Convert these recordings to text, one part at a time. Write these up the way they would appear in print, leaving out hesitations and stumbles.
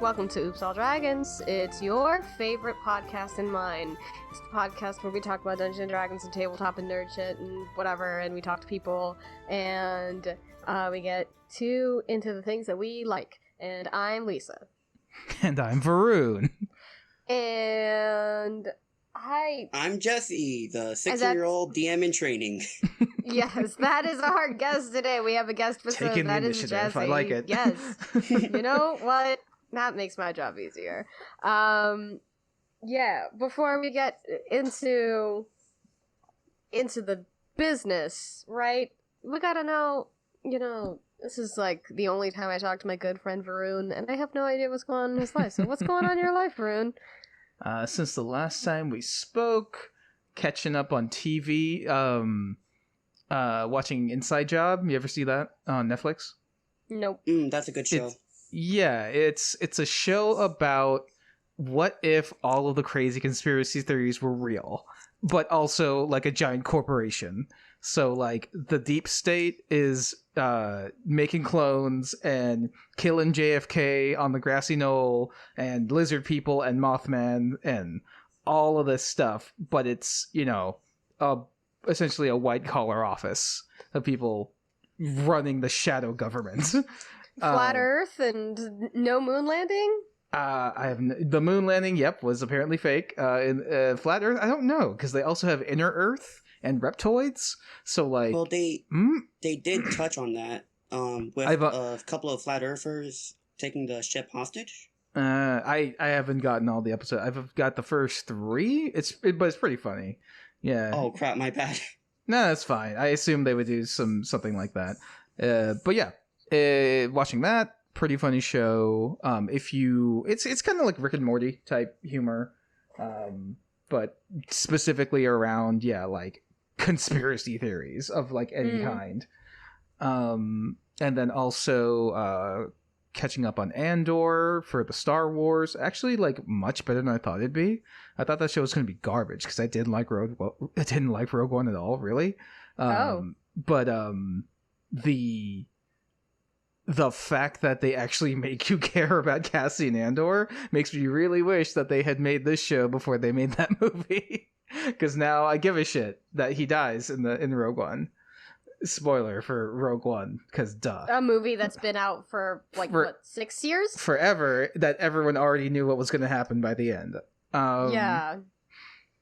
Welcome to Oops All Dragons. It's your favorite podcast and mine. It's the podcast where we talk about Dungeons and Dragons and tabletop and nerd shit and whatever, and we talk to people, and we get into the things that we like. And I'm Lisa. And I'm Varun. And I'm Jessy, the 60-year-old DM in training. Yes, that is our guest today. We have a guest for Taking the initiative. Jessy. I like it. Yes. You know what? That makes my job easier. Yeah, before we get into the business, right? We gotta know, this is like the only time I talk to my good friend Varun, and I have no idea what's going on in his life. So what's going on in your life, Varun? Since the last time we spoke, catching up on TV, watching Inside Job. You ever see that on Netflix? Nope. That's a good show. It's a show about what if all of the crazy conspiracy theories were real, but also like a giant corporation. So like the deep state is making clones and killing JFK on the grassy knoll and lizard people and Mothman and all of this stuff, but it's, essentially a white collar office of people running the shadow government. Flat Earth and no moon landing? The moon landing, was apparently fake. In Flat Earth, I don't know, because they also have Inner Earth and reptoids. So like, well, they did touch on that. With a couple of flat earthers taking the ship hostage. I haven't gotten all the episodes. I've got the first 3. But it's pretty funny. Yeah. Oh crap! My bad. No, that's fine. I assumed they would do something like that. But yeah. Watching that, pretty funny show. It's kind of like Rick and Morty type humor, but specifically around like conspiracy theories of like any kind. And then also catching up on Andor for the Star Wars. Actually, like much better than I thought it'd be. I thought that show was going to be garbage because I didn't like Rogue One at all, really. But the fact that they actually make you care about Cassian Andor makes me really wish that they had made this show before they made that movie. Because now I give a shit that he dies in Rogue One. Spoiler for Rogue One, because duh. A movie that's been out for 6 years? Forever, that everyone already knew what was going to happen by the end. Yeah.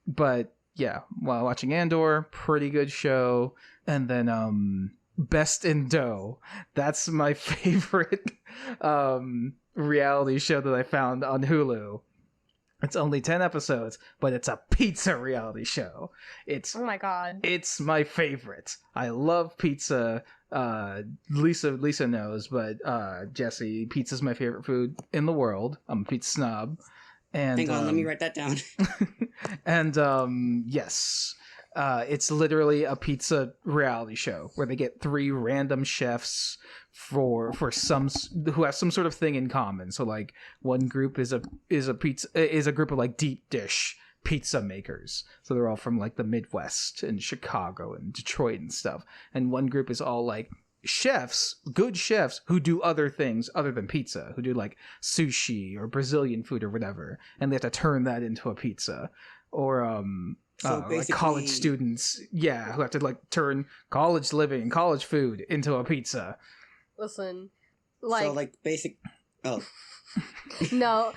But yeah, while watching Andor, pretty good show. And then Best in Dough. That's my favorite reality show that I found on Hulu. It's only 10 episodes, but it's a pizza reality show. Oh my god. It's my favorite. I love pizza. Lisa knows, but Jessy, pizza's my favorite food in the world. I'm a pizza snob. And hang on, let me write that down. And yes. It's literally a pizza reality show where they get 3 random chefs for some who have some sort of thing in common. So like one group is a group of like deep dish pizza makers. So they're all from like the Midwest and Chicago and Detroit and stuff. And one group is all like good chefs who do other things other than pizza, who do like sushi or Brazilian food or whatever, and they have to turn that into a pizza. Or so like college students, who have to like turn college living, college food into a pizza. Listen, Oh. No,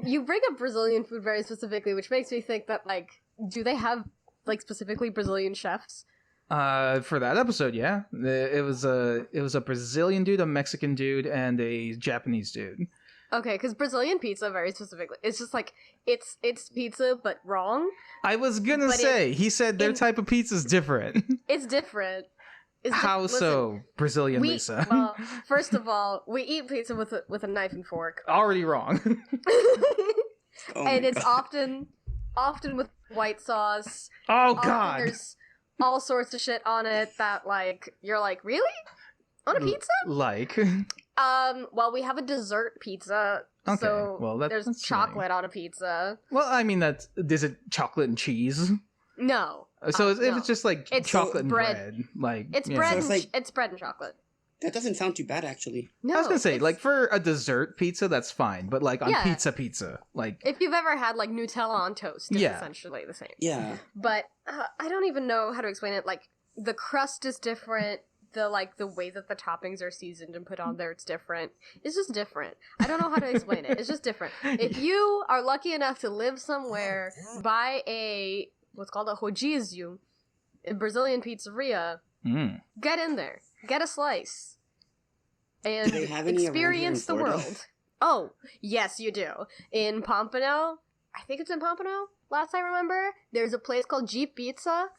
you bring up Brazilian food very specifically, which makes me think that like, do they have like specifically Brazilian chefs? For that episode, yeah, it was a Brazilian dude, a Mexican dude, and a Japanese dude. Okay, because Brazilian pizza, very specifically, it's just like, it's pizza, but wrong. I was gonna say, he said their type of pizza is different. It's different. So, Brazilian Lisa? Well, first of all, we eat pizza with a knife and fork. Already wrong. And it's often with white sauce. Oh, God! There's all sorts of shit on it that, like, you're like, really? On a pizza? Like... Well, we have a dessert pizza, okay. So there's chocolate on a pizza. Well, I mean, is it chocolate and cheese? No. So if no. it's just like it's chocolate and bread, like it's bread. It's bread and chocolate. That doesn't sound too bad, actually. No, I was gonna say, like, for a dessert pizza, that's fine, but like on pizza, like if you've ever had like Nutella on toast, it's essentially the same. Yeah. But I don't even know how to explain it. Like, the crust is different. The way that the toppings are seasoned and put on there, it's different. It's just different. I don't know how to explain it. It's just different. If you are lucky enough to live somewhere by what's called a rodízio, a Brazilian pizzeria, get in there, get a slice, and experience the world. Oh, yes, you do. In Pompano, I think it's in Pompano, last I remember, there's a place called Jeep Pizza.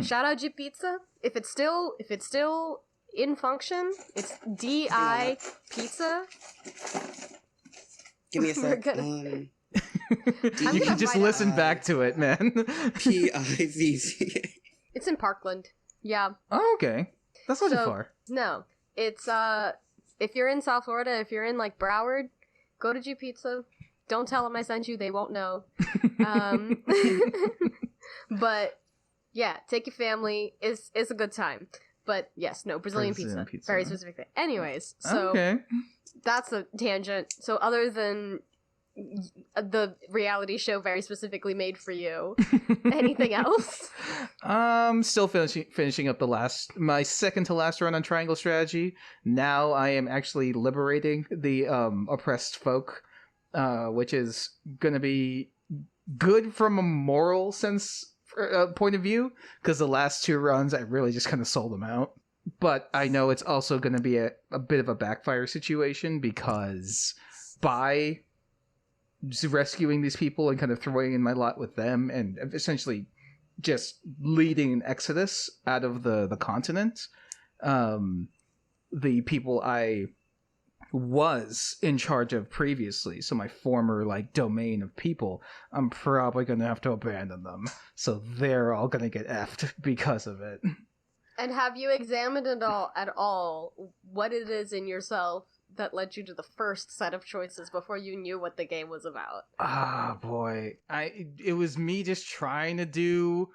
Shout out Jeep Pizza. If it's still in function, it's DI Pizza. Give me a sec. You can just listen back to it, man. PIVC. It's in Parkland. Yeah. Oh, okay. That's not too far. No. It's if you're in South Florida, if you're in like Broward, go to Jeep Pizza. Don't tell them I sent you, they won't know. But yeah, take your family. It's a good time. But yes, no, Brazilian pizza. Very specific thing. Anyways, so that's a tangent. So other than the reality show very specifically made for you, anything else? Still finishing up my second to last run on Triangle Strategy. Now I am actually liberating the oppressed folk, which is going to be good from a moral sense point of view, because the last two runs I really just kind of sold them out. But I know it's also going to be a bit of a backfire situation, because by rescuing these people and kind of throwing in my lot with them and essentially just leading an exodus out of the continent, the people I was in charge of previously, so my former like domain of people, I'm probably gonna have to abandon them, so they're all gonna get effed because of it. And have you examined at all what it is in yourself that led you to the first set of choices before you knew what the game was about? Ah, boy, it was me just trying to do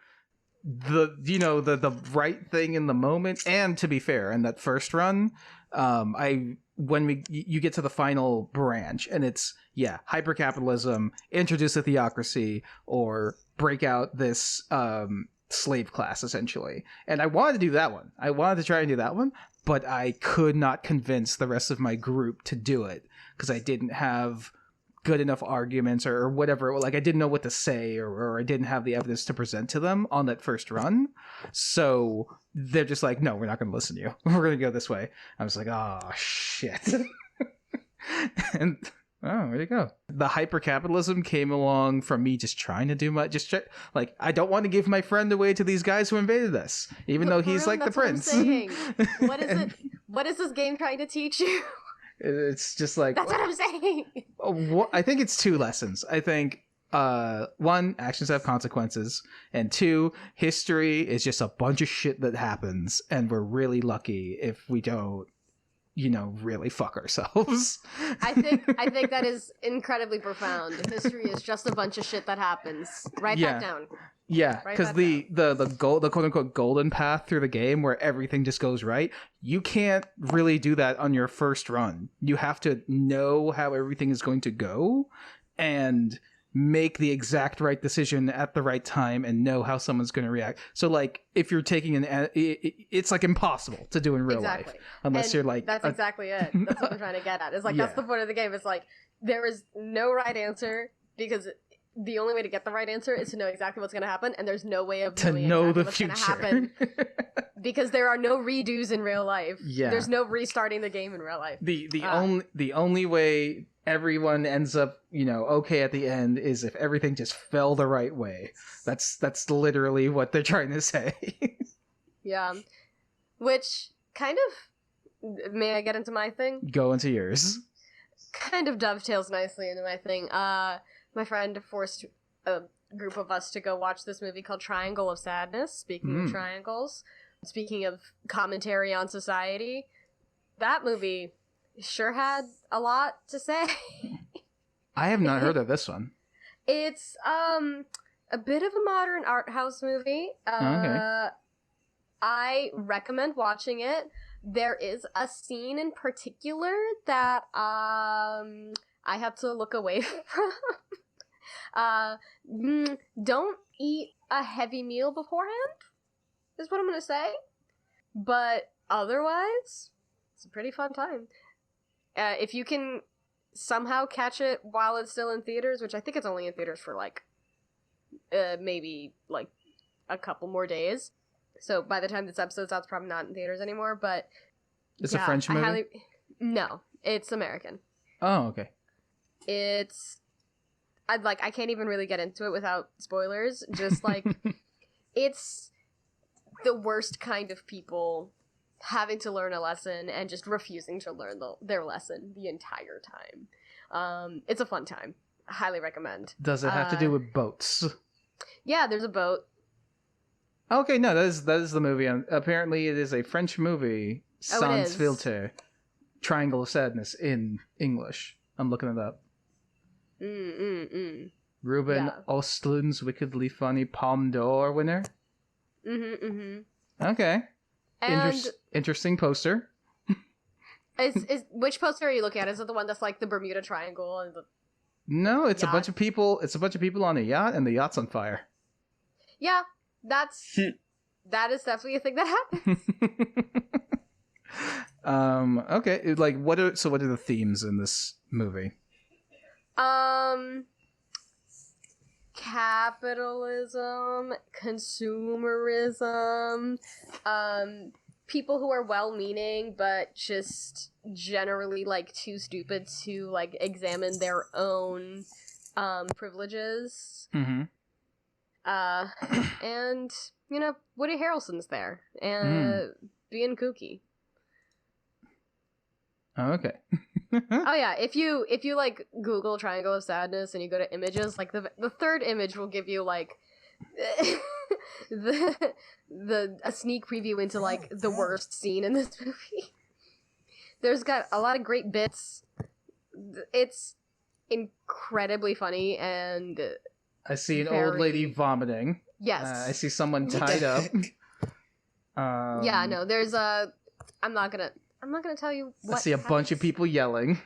the right thing in the moment. And to be fair, in that first run, when you get to the final branch and it's hypercapitalism, introduce a theocracy, or break out this slave class, essentially. And I wanted to do that one. I wanted to try and do that one, but I could not convince the rest of my group to do it because I didn't have good enough arguments or whatever. Like, I didn't know what to say, or I didn't have the evidence to present to them on that first run. So they're just like, no, we're not going to listen to you. We're going to go this way. I was like, oh, shit. And where'd it go? The hypercapitalism came along from me just trying to do like, I don't want to give my friend away to these guys who invaded us, even though he's like the prince. What is it? What is this game trying to teach you? It's just like, that's what I'm saying. I think it's two lessons. I think one, actions have consequences, and two, history is just a bunch of shit that happens, and we're really lucky if we don't, really fuck ourselves. I think that is incredibly profound. History is just a bunch of shit that happens. Write that down. Yeah, because the quote unquote golden path through the game where everything just goes right, you can't really do that on your first run. You have to know how everything is going to go and make the exact right decision at the right time and know how someone's going to react. So like, if you're taking it's like impossible to do in real life unless you're like, that's exactly it. That's what I'm trying to get at. It's like, that's the point of the game. It's like, there is no right answer, because the only way to get the right answer is to know exactly what's going to happen, and there's no way of knowing exactly what's going to happen, because there are no redos in real life. Yeah, there's no restarting the game in real life. The only way everyone ends up okay at the end is if everything just fell the right way. That's literally what they're trying to say. Yeah, which kind of, may I get into my thing? Go into yours. Kind of dovetails nicely into my thing. My friend forced a group of us to go watch this movie called Triangle of Sadness. Speaking of triangles, speaking of commentary on society, that movie sure had a lot to say. I have not heard of this one. It's a bit of a modern art house movie. Okay. I recommend watching it. there is a scene in particular that I have to look away from. Don't eat a heavy meal beforehand, is what I'm gonna say. But otherwise, it's a pretty fun time. If you can somehow catch it while it's still in theaters, which I think it's only in theaters for like maybe like a couple more days. So by the time this episode's out, it's probably not in theaters anymore. But it's a French movie. No, it's American. Oh, okay. I can't even really get into it without spoilers. Just like it's the worst kind of people having to learn a lesson and just refusing to learn their lesson the entire time. It's a fun time. I highly recommend. Does it have to do with boats? Yeah, there's a boat. Okay, no, that is the movie. Apparently, it is a French movie. Sans filter, Triangle of Sadness in English. I'm looking it up. Ruben Östlund's wickedly funny Palme d'Or winner. Okay. And interesting poster. Is which poster are you looking at? Is it the one that's like the Bermuda Triangle and the No, it's yacht? a bunch of people. It's a bunch of people on a yacht, and the yacht's on fire. Yeah, that is definitely a thing that happens. Okay. Like, what are the themes in this movie? Capitalism, consumerism, people who are well-meaning but just generally like too stupid to like examine their own privileges. And Woody Harrelson's there and being kooky. Oh, okay. Oh yeah, if you like Google Triangle of Sadness and you go to images, like the third image will give you like a sneak preview into like the worst scene in this movie. There's got a lot of great bits. It's incredibly funny, and I see an old lady vomiting. Yes. I see someone tied up. Yeah, no, there's I'm not gonna tell you what I see a bunch of people yelling.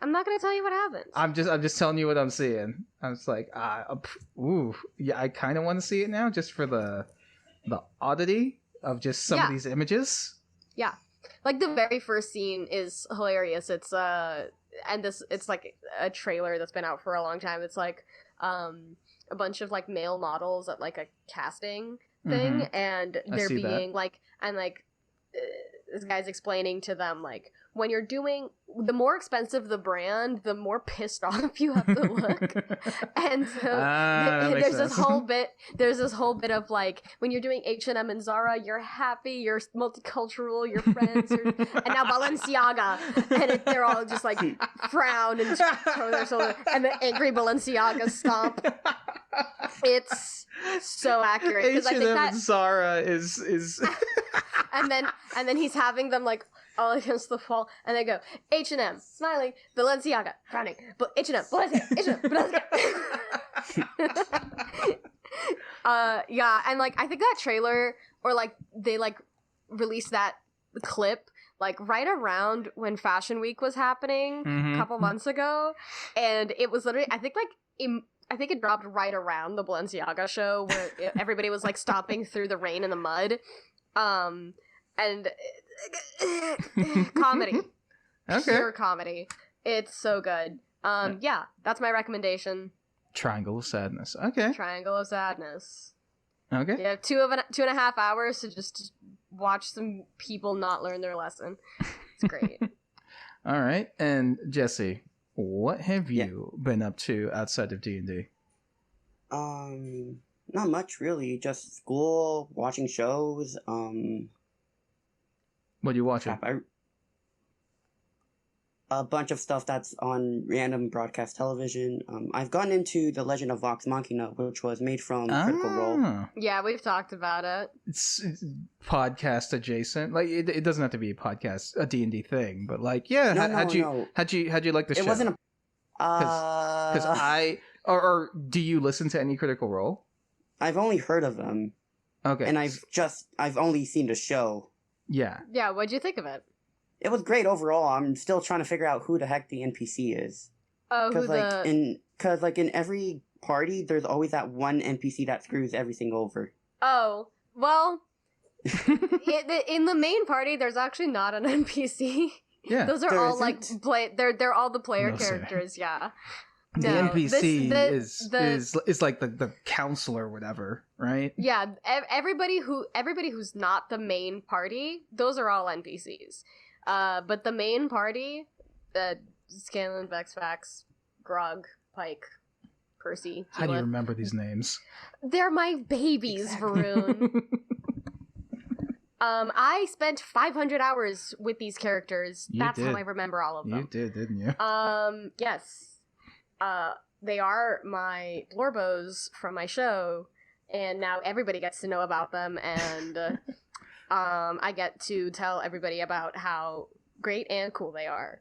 I'm not gonna tell you what happens. I'm just telling you what I'm seeing. I'm just like, yeah, I kind of want to see it now, just for the oddity of just some of these images. Yeah, like the very first scene is hilarious. It's it's like a trailer that's been out for a long time. It's like a bunch of like male models at like a casting thing, and they're being like, and like this guy's explaining to them like, when you're doing, the more expensive the brand, the more pissed off you have to look. And so there's this whole bit of like, when you're doing H&M and Zara, you're happy, you're multicultural, you're friends, and now Balenciaga, and they're all just like frown and throw their shoulder, and the angry Balenciaga stomp. It's so accurate, because I think that Zara is and then he's having them like all against the wall, and they go H&M, smiling, Balenciaga, frowning, but H&M, Balenciaga, H&M, Balenciaga. Yeah, and like I think that trailer, or like they like released that clip like right around when Fashion Week was happening a couple months ago, and it was literally I think it dropped right around the Balenciaga show where everybody was like stomping through the rain and the mud. And comedy. Okay. Pure comedy. It's so good. Yeah, that's my recommendation. Triangle of Sadness. Okay. Triangle of Sadness. Okay. You have 2.5 hours to just watch some people not learn their lesson. It's great. All right. And Jessy, what have you been up to outside of D&D? Not much really. Just school, watching shows. What are you watching? A bunch of stuff that's on random broadcast television. I've gone into The Legend of Vox Machina, which was made from Critical Role. Yeah, we've talked about it. It's podcast adjacent. Like it doesn't have to be a podcast, a D&D thing, but like, yeah. How'd you like the show? It wasn't a. Because or do you listen to any Critical Role? I've only heard of them. Okay. And I've only seen the show. Yeah. Yeah, what'd you think of it? It was great overall. I'm still trying to figure out who the heck the NPC is. Oh, who Because in every party, there's always that one NPC that screws everything over. Oh, well, in the main party, there's actually not an NPC. Yeah. Those are There all isn't? they're all the player No, sir. characters, yeah. The No, NPC this- is like the counselor or whatever, right? Yeah, everybody who's not the main party, those are all NPCs. But the main party, Scanlan, Vexfax, Grog, Pike, Percy, How do you Keyleth, remember these names? they're my babies, Exactly. Varun. I spent 500 hours with these characters. You That's did. how I remember all of them. You did, didn't you? Yes. They are my Blorbos from my show, and now everybody gets to know about them, and I get to tell everybody about how great and cool they are.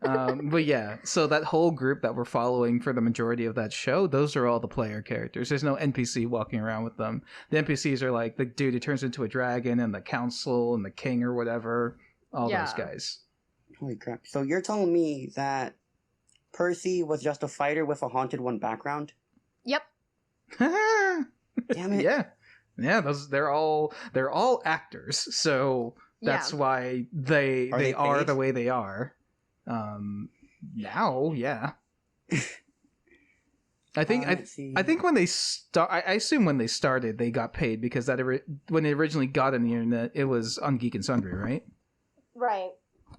But yeah, so that whole group that we're following for the majority of that show, those are all the player characters. There's no NPC walking around with them. The NPCs are like the dude who turns into a dragon and the council and the king or whatever. All Yeah. those guys. Holy crap. So you're telling me that Percy was just a fighter with a Haunted One background? Yep. Damn it. Yeah, they're all actors. So that's why they Are they are paid? the way they are. Now, yeah. I think Let's see. I think when they start, I assume when they started, they got paid because when they originally got on the internet, it was on Geek and Sundry, right? Right.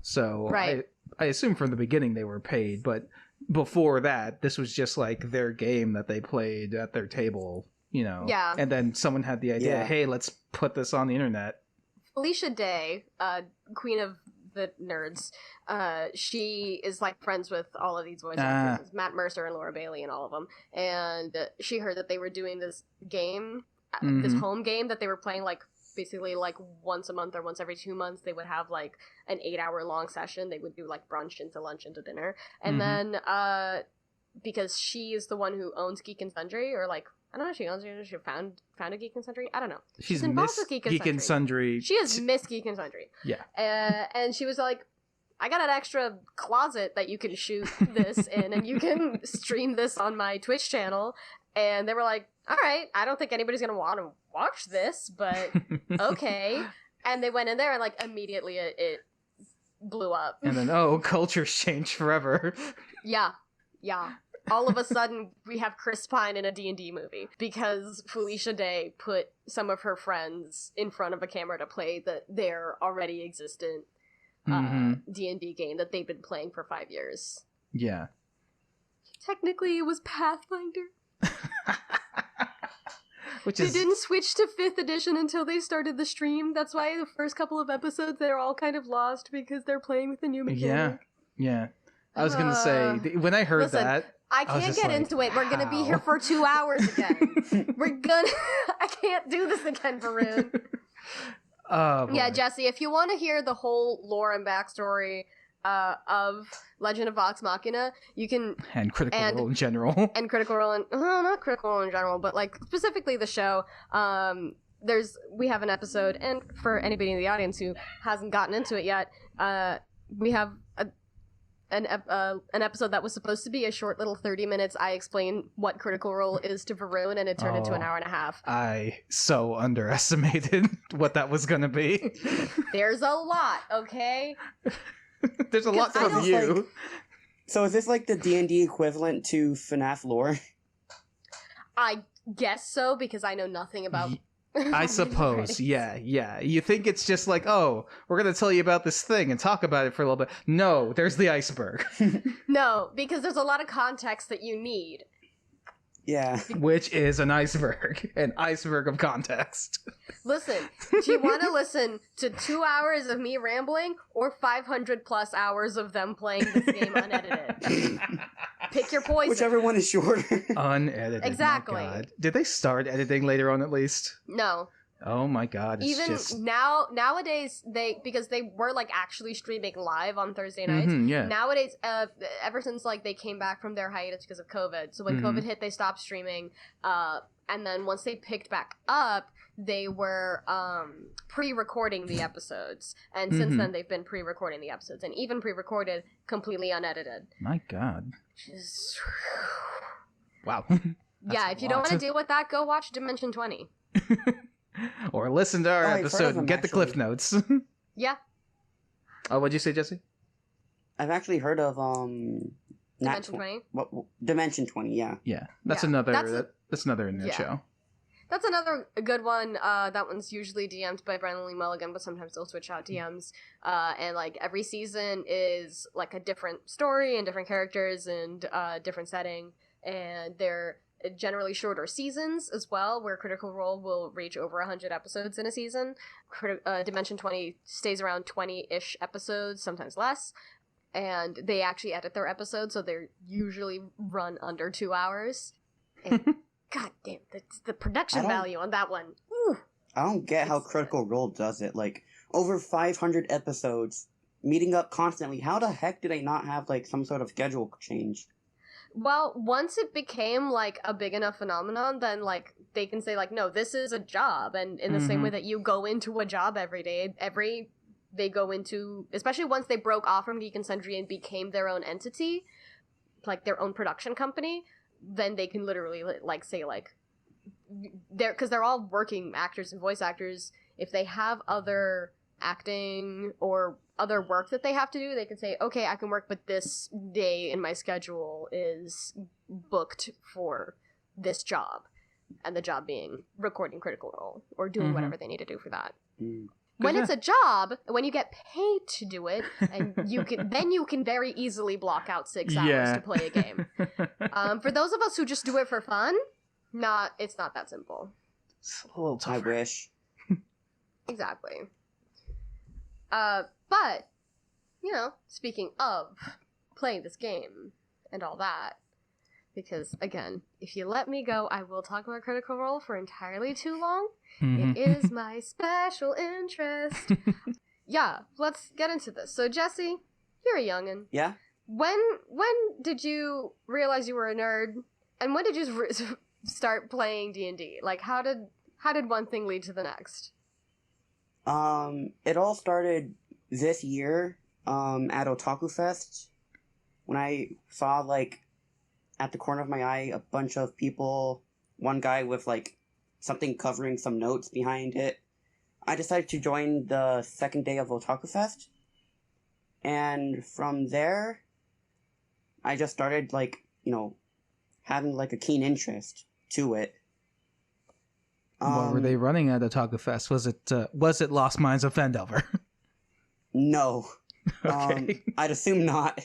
So Right. I assume from the beginning they were paid, but before that, this was just like their game that they played at their table, you know. Yeah. And then someone had the idea, Yeah. hey, let's put this on the internet. Felicia Day, queen of the nerds, she is like friends with all of these voice actors, Matt Mercer and Laura Bailey and all of them, and she heard that they were doing this game, this home game that they were playing like basically like once a month or once every 2 months. They would have like an 8-hour long session. They would do like brunch into lunch into dinner, and then because she is the one who owns Geek and Sundry, or like I don't know if she owns it or she founded Geek and Sundry. I don't know. She's involved Miss with Geek and Sundry. She is Miss Geek and Sundry. Yeah. And she was like, I got an extra closet that you can shoot this in, and you can stream this on my Twitch channel. And they were like, all right, I don't think anybody's going to want to watch this, but okay. And they went in there, and like immediately it blew up. And then, culture's changed forever. Yeah. All of a sudden, we have Chris Pine in a D&D movie because Felicia Day put some of her friends in front of a camera to play their already existent D&D game that they've been playing for 5 years. Yeah. Technically, it was Pathfinder. They didn't switch to 5th edition until they started the stream. That's why the first couple of episodes, they're all kind of lost because they're playing with the new mechanic. Yeah. I was going to say, when I heard that... I can't get into it. We're gonna be here for 2 hours again. I can't do this again, Varun. Yeah, Jessy, if you want to hear the whole lore and backstory of Legend of Vox Machina, you can... And Critical Role in general. And Critical Role not Critical Role in general, but like specifically the show. We have an episode, and for anybody in the audience who hasn't gotten into it yet, we have an episode that was supposed to be a short little 30 minutes. I explain what Critical Role is to Varun, and it turned into an hour and a half. I so underestimated what that was going to be. There's a lot, okay? There's a lot from you. So is this like the D&D equivalent to FNAF lore? I guess so, because I know nothing about... I suppose, yeah. You think it's just like, oh, we're going to tell you about this thing and talk about it for a little bit. No, there's the iceberg. No, because there's a lot of context that you need. Yeah. Which is an iceberg of context. Listen, do you want to listen to 2 hours of me rambling or 500 plus hours of them playing this game unedited? Pick your poison. Whichever one is shorter. Unedited. Exactly. My God. Did they start editing later on at least? No. Oh my God. It's Even just... nowadays, because they were like actually streaming live on Thursday nights. Yeah. Nowadays, ever since like they came back from their hiatus because of COVID. So when COVID hit, they stopped streaming. and then once they picked back up, they were pre-recording the episodes, and since then they've been pre-recording the episodes, and even pre-recorded completely unedited. My God. Just... Wow. Yeah, if you don't want to deal with that, go watch Dimension 20. Or listen to our episode and get the Cliff Notes. Yeah. Oh, what'd you say, Jesse? I've actually heard of Dimension 20? Dimension 20, yeah. Yeah. That's another internet show. That's another good one. That one's usually DM'd by Brendan Lyons, but sometimes they'll switch out DMs. And like every season is like a different story and different characters and different setting. And they're generally shorter seasons as well, where Critical Role will reach over 100 episodes in a season. Dimension 20 stays around 20-ish episodes, sometimes less. And they actually edit their episodes, so they're usually run under 2 hours. And God damn, the production value on that one. Ooh. I don't get how Critical Role does it. Like, over 500 episodes, meeting up constantly. How the heck do they not have, like, some sort of schedule change? Well, once it became, like, a big enough phenomenon, then, like, they can say, like, no, this is a job. And in the same way that you go into a job every day, they go into, especially once they broke off from Geek and Sundry and became their own entity, like, their own production company, then they can literally, like, say, like, because they're all working actors and voice actors. If they have other acting or other work that they have to do, they can say, okay, I can work, but this day in my schedule is booked for this job, and the job being recording Critical Role or doing whatever they need to do for that. When it's a job, when you get paid to do it, and you can very easily block out 6 hours to play a game. For those of us who just do it for fun, it's not that simple. It's a little tougher. I wish. Exactly. But, you know, speaking of playing this game and all that, because, again, if you let me go, I will talk about Critical Role for entirely too long. It is my special interest. Yeah, let's get into this. So, Jesse, you're a youngin'. Yeah? When did you realize you were a nerd? And when did you start playing D&D? Like, how did one thing lead to the next? It all started this year, at Otaku Fest, when I saw, like, at the corner of my eye, a bunch of people, one guy with, like, something covering some notes behind it. I decided to join the second day of Otaku Fest, and from there, I just started, like, you know, having, like, a keen interest to it. What were they running at Otaku Fest? Was it Lost Mines of Fendelver? No. Okay. I'd assume not.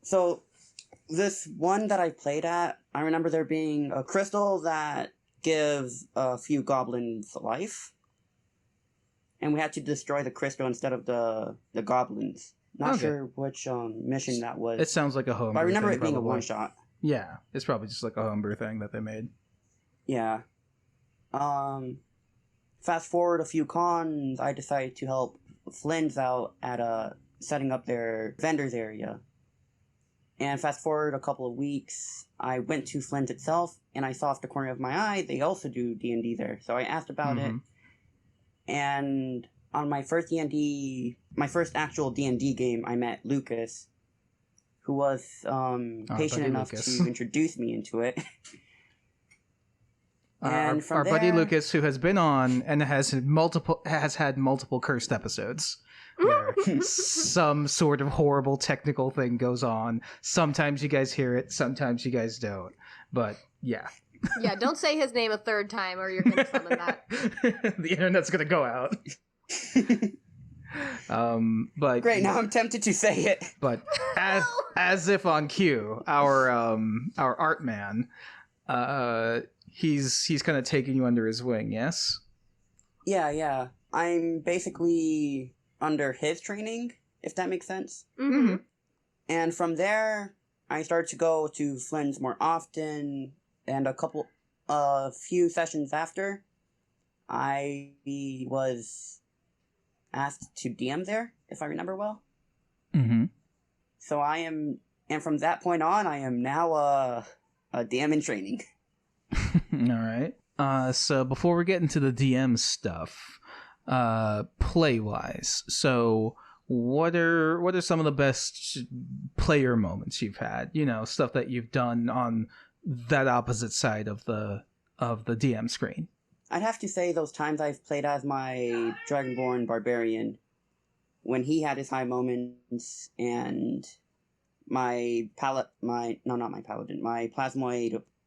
So, this one that I played at, I remember there being a crystal that gives a few goblins life. And we had to destroy the crystal instead of the goblins. Not sure which mission that was. It sounds like a homebrew. But I remember thing, it being probably. a one-shot. Yeah, it's probably just like a homebrew thing that they made. Yeah. Fast forward a few cons, I decided to help Flynn's out at setting up their vendors area. And fast forward a couple of weeks, I went to Flynn's itself, and I saw off the corner of my eye they also do D&D there. So I asked about it, and on my first actual D&D game, I met Lucas, who was patient enough to introduce me into it. And our buddy Lucas, who has been on and has had multiple cursed episodes where some sort of horrible technical thing goes on. Sometimes you guys hear it, sometimes you guys don't. But yeah. Yeah, don't say his name a third time or you're going to summon that. The internet's going to go out. But great, now I'm tempted to say it. But Azif On Q, our art man, he's kind of taking you under his wing, yes? Yeah. I'm basically under his training, if that makes sense. Mm-hmm. And from there, I started to go to Flynn's more often, and a few sessions after, I was asked to DM there, if I remember well. Mm-hmm. So and from that point on, I am now a DM in training. All right. So before we get into the DM stuff, play wise, so what are some of the best player moments you've had? Stuff that you've done on that opposite side of the DM screen. I'd have to say those times I've played as my Dragonborn Barbarian, when he had his high moments, and my Plasmoid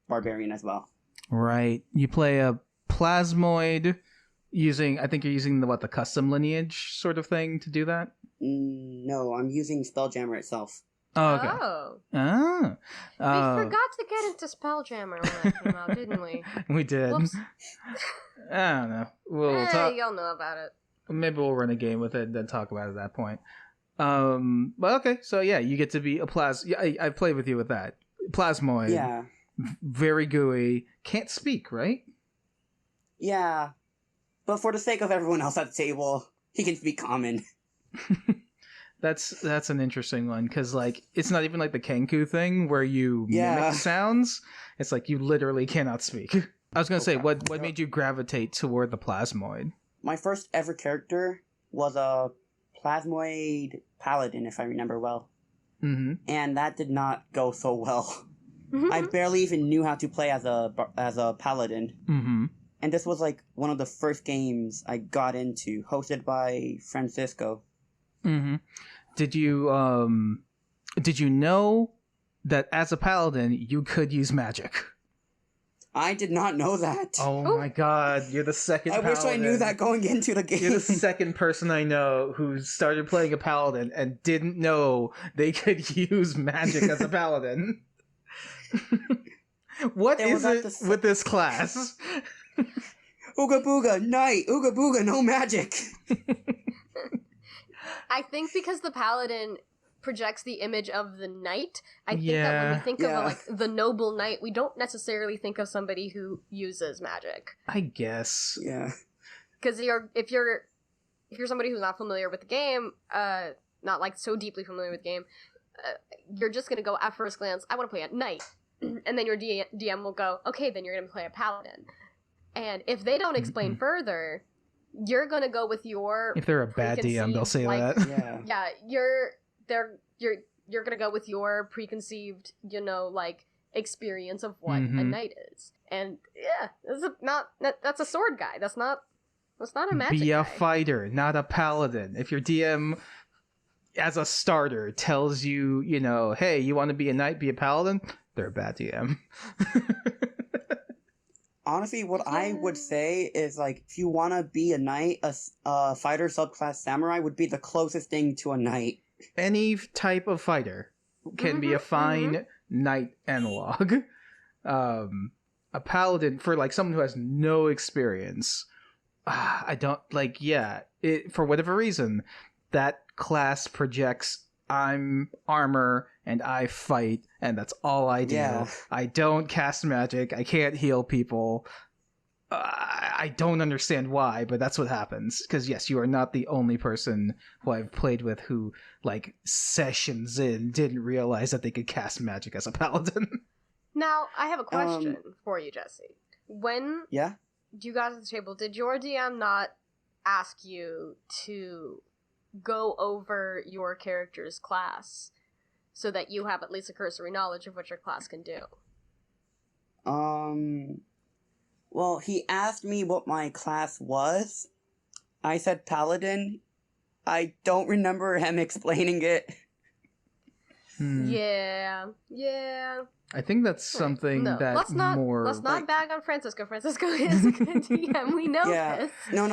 Barbarian as well. Right. You play a Plasmoid I think you're using the custom lineage sort of thing to do that? No, I'm using Spelljammer itself. Oh, okay. We forgot to get into Spelljammer when that came out, didn't we? We did. Whoops. I don't know. We'll talk. You'll know about it. Maybe we'll run a game with it and then talk about it at that point. But okay, so yeah, you get to be a I've played with you with that. Plasmoid. Yeah. Very gooey. Can't speak, right? Yeah. But for the sake of everyone else at the table, he can speak common. That's an interesting one, because it's not even like the Kenku thing where you mimic sounds. It's like you literally cannot speak. I was gonna say, what made you gravitate toward the Plasmoid? My first ever character was a Plasmoid Paladin, if I remember well. Mm-hmm. And that did not go so well. I barely even knew how to play as a Paladin. Mm-hmm. And this was one of the first games I got into, hosted by Francisco. Mm-hmm. Did you know that as a paladin you could use magic? I did not know that. Oh my god, you're the second I paladin. wish I knew that going into the game. You're the second person I know who started playing a paladin and didn't know they could use magic as a paladin. What is it with this class? Ooga booga, night. Ooga booga, no magic. I think because the paladin projects the image of the knight, I think that when we think of the noble knight, we don't necessarily think of somebody who uses magic. I guess. Yeah. Because if you're somebody who's not familiar with the game, not so deeply familiar with the game, you're just gonna go at first glance, I want to play a knight, and then your DM will go, okay, then you're gonna play a paladin. And if they don't explain further, you're gonna go with your. If they're a bad DM, they'll say that. Yeah. You're gonna go with your preconceived, experience of what a knight is. And that's a sword guy. That's not a magic Be a guy. fighter, not a paladin. If your DM as a starter tells you, hey, you want to be a knight, be a paladin, they're a bad DM. Honestly, what I would say is, if you want to be a knight, a fighter subclass samurai would be the closest thing to a knight. Any type of fighter can be a fine knight analog. A paladin, for someone who has no experience, I don't for whatever reason, that class projects I'm armor and I fight and that's all I do. Yeah. I don't cast magic. I can't heal people. I don't understand why, but that's what happens. Because yes, you are not the only person who I've played with who, sessions in, didn't realize that they could cast magic as a paladin. Now, I have a question for you, Jesse. When you got to the table, did your DM not ask you to go over your character's class so that you have at least a cursory knowledge of what your class can do? Well, he asked me what my class was. I said Paladin. I don't remember him explaining it. Yeah. I think that's something let's not bag on Francisco. Francisco is a good DM. We know this. No,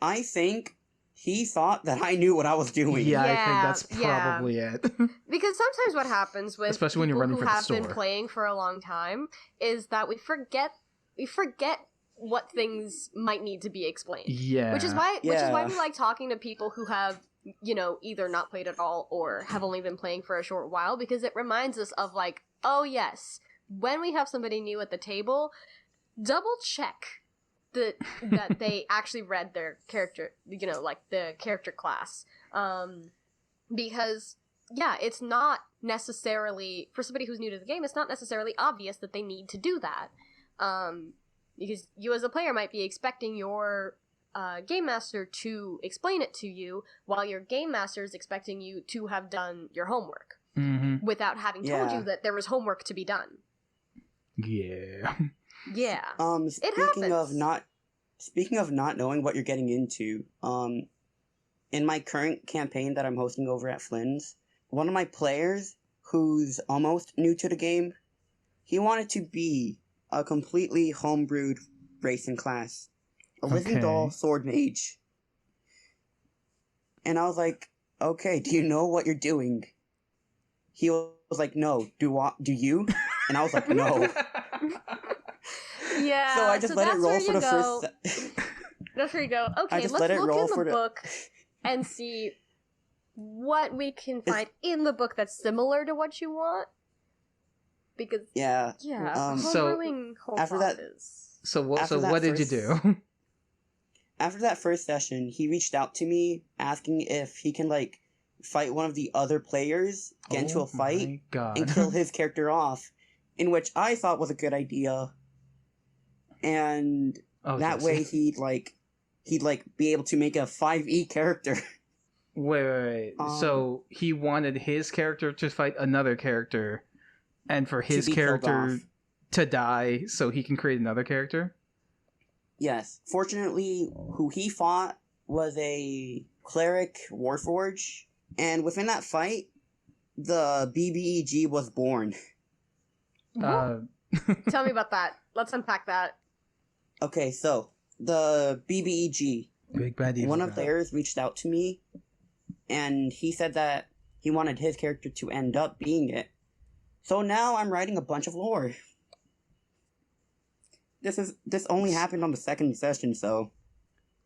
I think he thought that I knew what I was doing. Yeah, I think that's probably it. Because sometimes what happens with especially when you're running for the store, who have been playing for a long time, is that we forget what things might need to be explained. Yeah. Which is why we like talking to people who have, either not played at all or have only been playing for a short while, because it reminds us of oh yes, when we have somebody new at the table, double check that they actually read their character, the character class. Because, it's not necessarily, for somebody who's new to the game, it's not necessarily obvious that they need to do that. Because you as a player might be expecting your game master to explain it to you, while your game master is expecting you to have done your homework without having told you that there was homework to be done. Yeah. Yeah. Speaking of not knowing what you're getting into, in my current campaign that I'm hosting over at Flynn's, one of my players who's almost new to the game, he wanted to be a completely homebrewed race and class. A Wizardall sword mage. And I was like, okay, do you know what you're doing? He was like, no. Do you? And I was like, no. Yeah. So I just let it roll for the first. That's where you go. Okay, let's look in the book and see what we can find in the book that's similar to what you want. Because homebrewing whole after that, is. So what did you do? After that first session, he reached out to me asking if he can like fight one of the other players, get into a fight, and kill his character off, in which I thought was a good idea. And that way he'd be able to make a 5e character. Wait. So he wanted his character to fight another character, and for his character to die so he can create another character? Yes. Fortunately, who he fought was a cleric warforge, and within that fight, the BBEG was born. Tell me about that. Let's unpack that. Okay, so the BBEG, Big Bad Evil one of theirs reached out to me, and he said that he wanted his character to end up being it. So now I'm writing a bunch of lore. This only happened on the second session, so...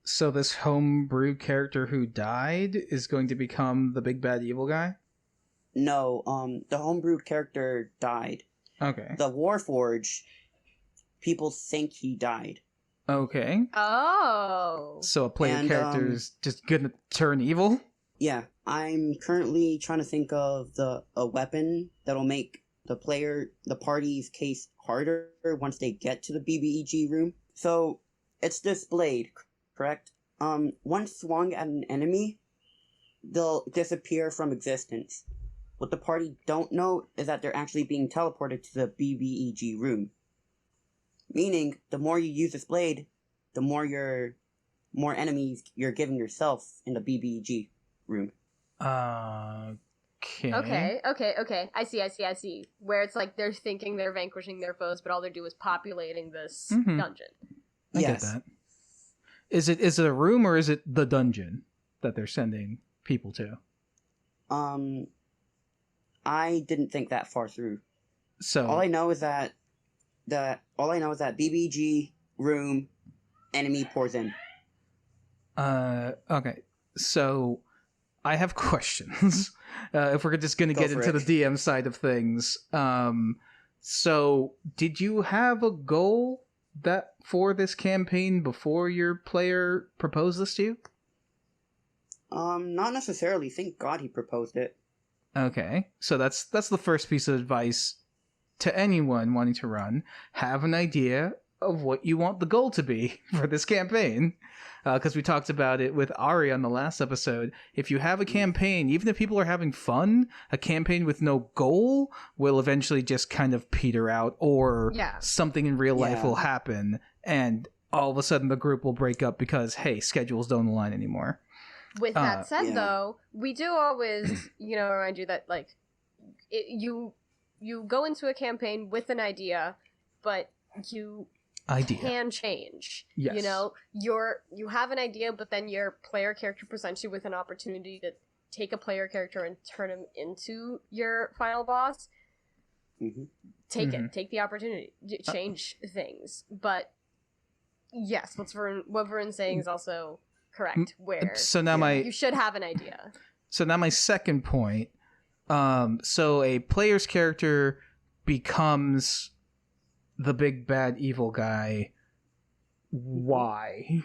So this homebrew character who died is going to become the big bad evil guy? No, the homebrewed character died. Okay. The Warforged, people think he died. Okay. Oh. So a player character is just gonna turn evil? Yeah, I'm currently trying to think of a weapon that'll make the party's case harder once they get to the BBEG room. So it's this blade, correct? Once swung at an enemy, they'll disappear from existence. What the party don't know is that they're actually being teleported to the BBEG room. Meaning, the more you use this blade, the more enemies you're giving yourself in the BBEG room. Okay. I see. Where it's like they're thinking they're vanquishing their foes, but all they do is populating this dungeon. I get that. Is it a room or is it the dungeon that they're sending people to? I didn't think that far through. So all I know is that BBG room, enemy pours in. Okay. So I have questions. If we're just going to get into the DM side of things. So did you have a goal that for this campaign before your player proposed this to you? Not necessarily. Thank God he proposed it. Okay. So that's the first piece of advice to anyone wanting to run. Have an idea of what you want the goal to be for this campaign. Because we talked about it with Ari on the last episode. If you have a campaign, even if people are having fun, a campaign with no goal will eventually just kind of peter out, or something in real life will happen, and all of a sudden the group will break up because, hey, schedules don't align anymore. With that said, though, we do always, remind you that, like, you go into a campaign with an idea, but you can change. Yes. You have an idea, but then your player character presents you with an opportunity to take a player character and turn him into your final boss. Mm-hmm. Take it. Take the opportunity. Change things. But yes, what Vern's saying is also correct. Where you should have an idea. So now my second point. So a player's character becomes the big bad evil guy. Why?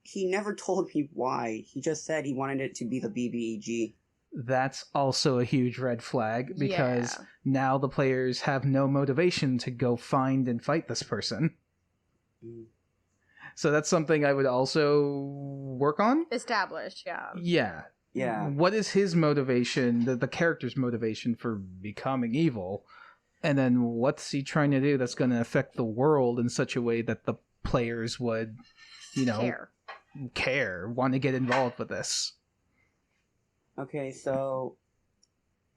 He never told me why. He just said he wanted it to be the BBEG. that's also a huge red flag because Yeah. now the players have no motivation to go find and fight this person. Mm. So that's something I would also work on. Establish, yeah. Yeah. What is his motivation, the character's motivation for becoming evil? And then what's he trying to do that's going to affect the world in such a way that the players would, care, want to get involved with this? Okay, so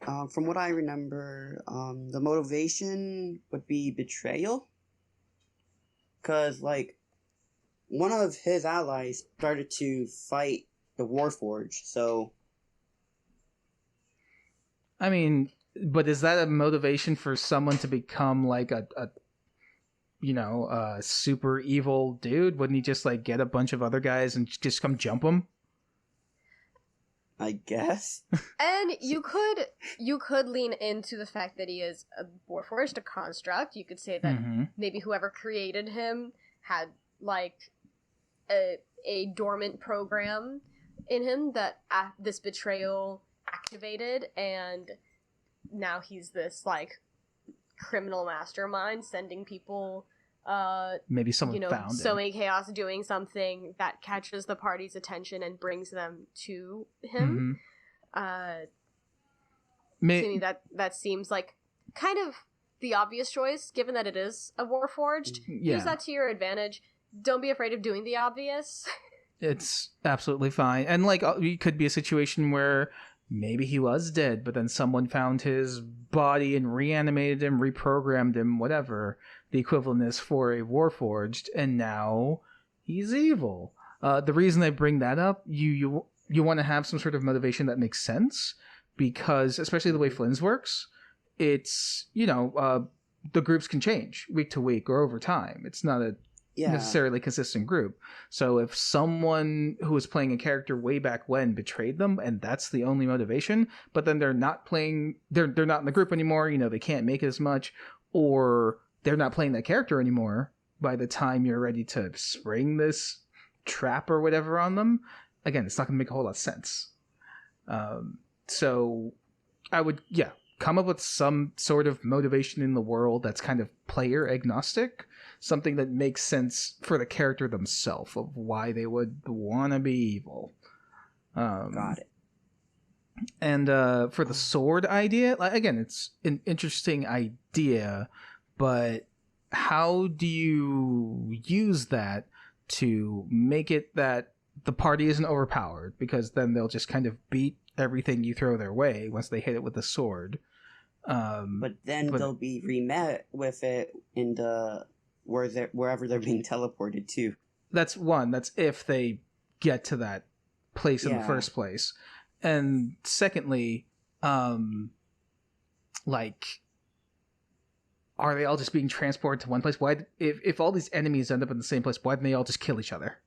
from what I remember, the motivation would be betrayal. Because, like, one of his allies started to fight the Warforged, so... I mean, but is that a motivation for someone to become, like, a super evil dude? Wouldn't he just, like, get a bunch of other guys and just come jump them? I guess. And you could lean into the fact that he is a Warforged, a construct. You could say that maybe whoever created him had like a dormant program in him that this betrayal activated, and now he's this like criminal mastermind sending people maybe someone found sowing chaos, doing something that catches the party's attention and brings them to him. To me, that seems like kind of the obvious choice, given that it is a Warforged. Use that to your advantage. Don't be afraid of doing the obvious. It's absolutely fine. And like it could be a situation where maybe he was dead, but then someone found his body and reanimated him, reprogrammed him, whatever the equivalent is for a Warforged, and now he's evil. The reason I bring that up, you want to have some sort of motivation that makes sense, because especially the way Flynn's works, it's, the groups can change week to week or over time. It's not a necessarily consistent group. So if someone who was playing a character way back when betrayed them, and that's the only motivation, but then they're not playing, they're not in the group anymore, they can't make it as much, or they're not playing that character anymore by the time you're ready to spring this trap or whatever on them, again, it's not going to make a whole lot of sense. So I would, come up with some sort of motivation in the world that's kind of player agnostic, something that makes sense for the character themselves of why they would want to be evil. Got it. And for the sword idea, again, it's an interesting idea, but how do you use that to make it that the party isn't overpowered? Because then they'll just kind of beat everything you throw their way once they hit it with the sword. But they'll be remet with it in wherever they're being teleported to. That's one. That's if they get to that place in the first place. And secondly, are they all just being transported to one place? Why, if all these enemies end up in the same place, why didn't they all just kill each other?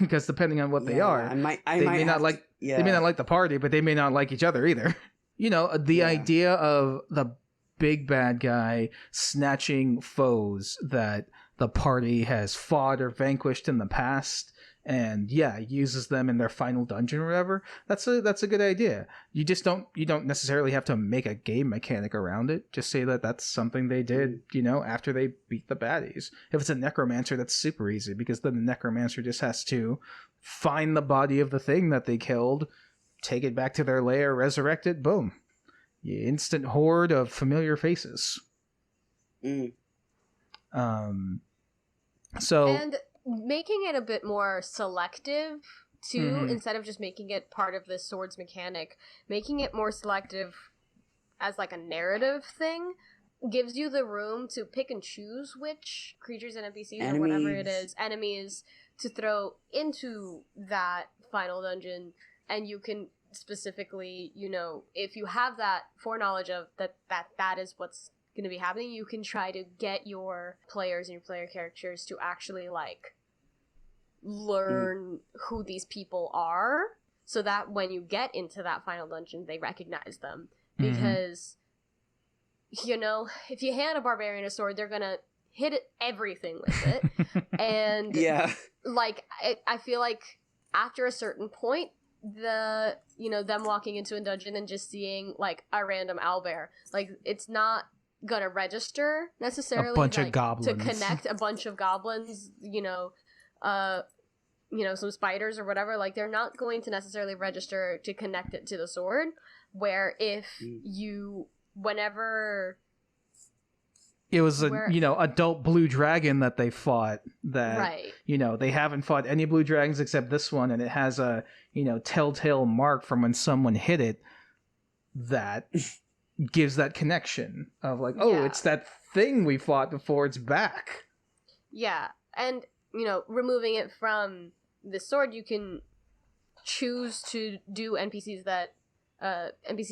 Because depending on what they are, they may not like the party, but they may not like each other either. The idea of the big bad guy snatching foes that the party has fought or vanquished in the past, and uses them in their final dungeon or whatever. That's a good idea. You don't necessarily have to make a game mechanic around it. Just say that that's something they did, after they beat the baddies. If it's a necromancer, that's super easy, because then the necromancer just has to find the body of the thing that they killed, take it back to their lair, resurrect it, boom. Instant horde of familiar faces. So and making it a bit more selective too, instead of just making it part of the swords mechanic, making it more selective as like a narrative thing gives you the room to pick and choose which creatures and NPCs or whatever it is, enemies, to throw into that final dungeon, and you can specifically, if you have that foreknowledge of that is what's going to be happening, you can try to get your players and your player characters to actually like learn who these people are, so that when you get into that final dungeon, they recognize them. Because if you hand a barbarian a sword, they're gonna hit everything with it. And like I feel like after a certain point, them walking into a dungeon and just seeing like a random owlbear, like it's not gonna register necessarily. A bunch of like, goblins to connect a bunch of goblins, some spiders or whatever. Like they're not going to necessarily register to connect it to the sword. Where if whenever it was adult blue dragon that they fought, that right. They haven't fought any blue dragons except this one, and it has a telltale mark from when someone hit it that gives that connection of like, it's that thing we fought before, it's back. Yeah, and removing it from the sword, you can choose to do NPCs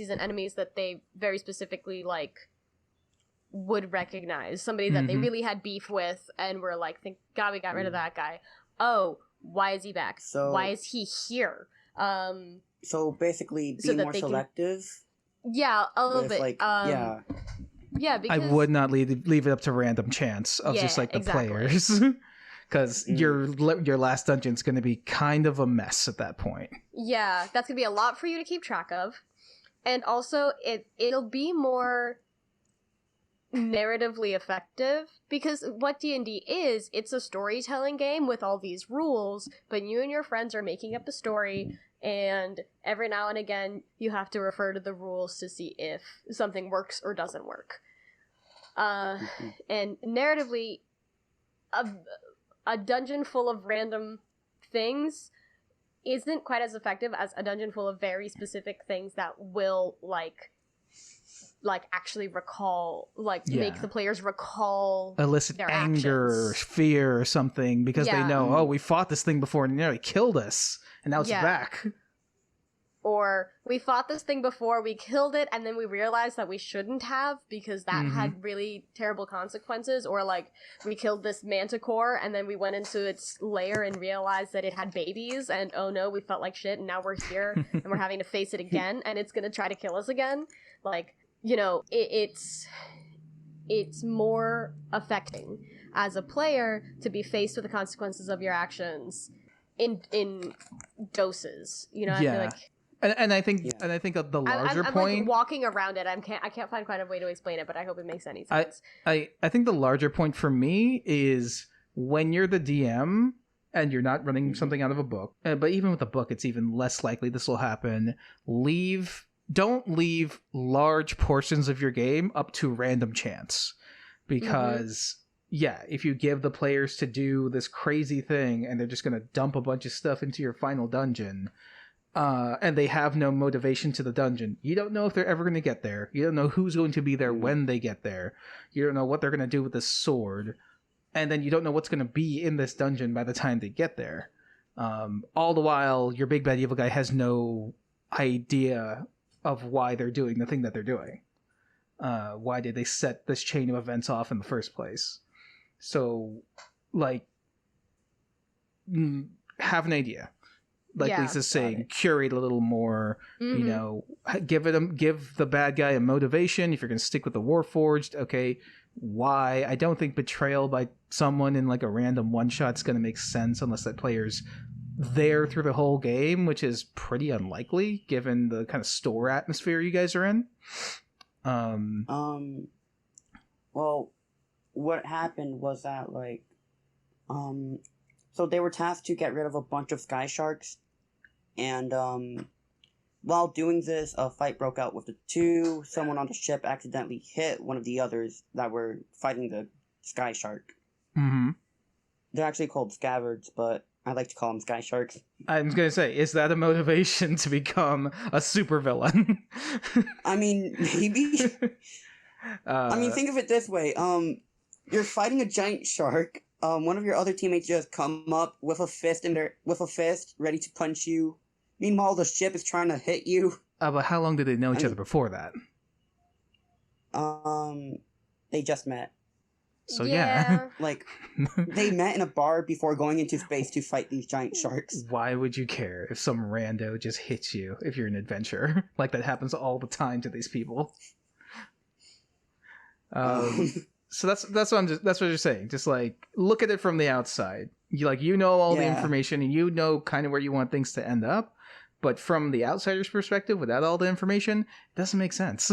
and enemies that they very specifically like would recognize, somebody that they really had beef with and were like, thank God we got rid of that guy. Oh, why is he back? Why is he here? So basically be more selective. Yeah, a little bit. Yeah, because I would not leave it up to random chance of just like the players. Because your last dungeon's going to be kind of a mess at that point. Yeah, that's going to be a lot for you to keep track of. And also, it'll be more narratively effective, because what D&D is, it's a storytelling game with all these rules, but you and your friends are making up the story, and every now and again, you have to refer to the rules to see if something works or doesn't work. And narratively, a dungeon full of random things isn't quite as effective as a dungeon full of very specific things that will like actually recall, make the players recall, elicit their anger, actions. fear, or something, because they know, we fought this thing before and it nearly killed us, and now it's back. Or we fought this thing before, we killed it, and then we realized that we shouldn't have because that had really terrible consequences. Or like we killed this manticore and then we went into its lair and realized that it had babies, and oh no, we felt like shit, and now we're here and we're having to face it again, and it's gonna try to kill us again. Like, it's more affecting as a player to be faced with the consequences of your actions in doses. I feel like. And I think of the larger I'm point, like walking around it. I can't find quite a way to explain it, but I hope it makes any sense. I think the larger point for me is when you're the DM and you're not running something out of a book, but even with a book, it's even less likely this will happen. Don't leave large portions of your game up to random chance, because if you give the players to do this crazy thing and they're just going to dump a bunch of stuff into your final dungeon, and they have no motivation to the dungeon, you don't know if they're ever going to get there. You don't know who's going to be there when they get there. You don't know what they're going to do with this sword, and then you don't know what's going to be in this dungeon by the time they get there. All the while, your big bad evil guy has no idea of why they're doing the thing that they're doing. Why did they set this chain of events off in the first place? So, have an idea. Like Lisa's saying, curate a little more. Give the bad guy a motivation. If you're going to stick with the Warforged, okay, why? I don't think betrayal by someone in like a random one shot is going to make sense unless that player's there through the whole game, which is pretty unlikely given the kind of store atmosphere you guys are in. Well, what happened was that so they were tasked to get rid of a bunch of sky sharks, and while doing this, a fight broke out with the two. Someone on the ship accidentally hit one of the others that were fighting the sky shark. They're actually called scavards, but I like to call them sky sharks. I was gonna say, is that a motivation to become a supervillain? I mean, maybe. Think of it this way. You're fighting a giant shark. One of your other teammates just come up with a fist ready to punch you. Meanwhile, the ship is trying to hit you. But how long did they know each other before that? They just met. So yeah. They met in a bar before going into space to fight these giant sharks. Why would you care if some rando just hits you if you're an adventurer? Like, that happens all the time to these people. So that's what you're saying. Just look at it from the outside. You know all the Yeah. information, and you know kind of where you want things to end up. But from the outsider's perspective, without all the information, it doesn't make sense.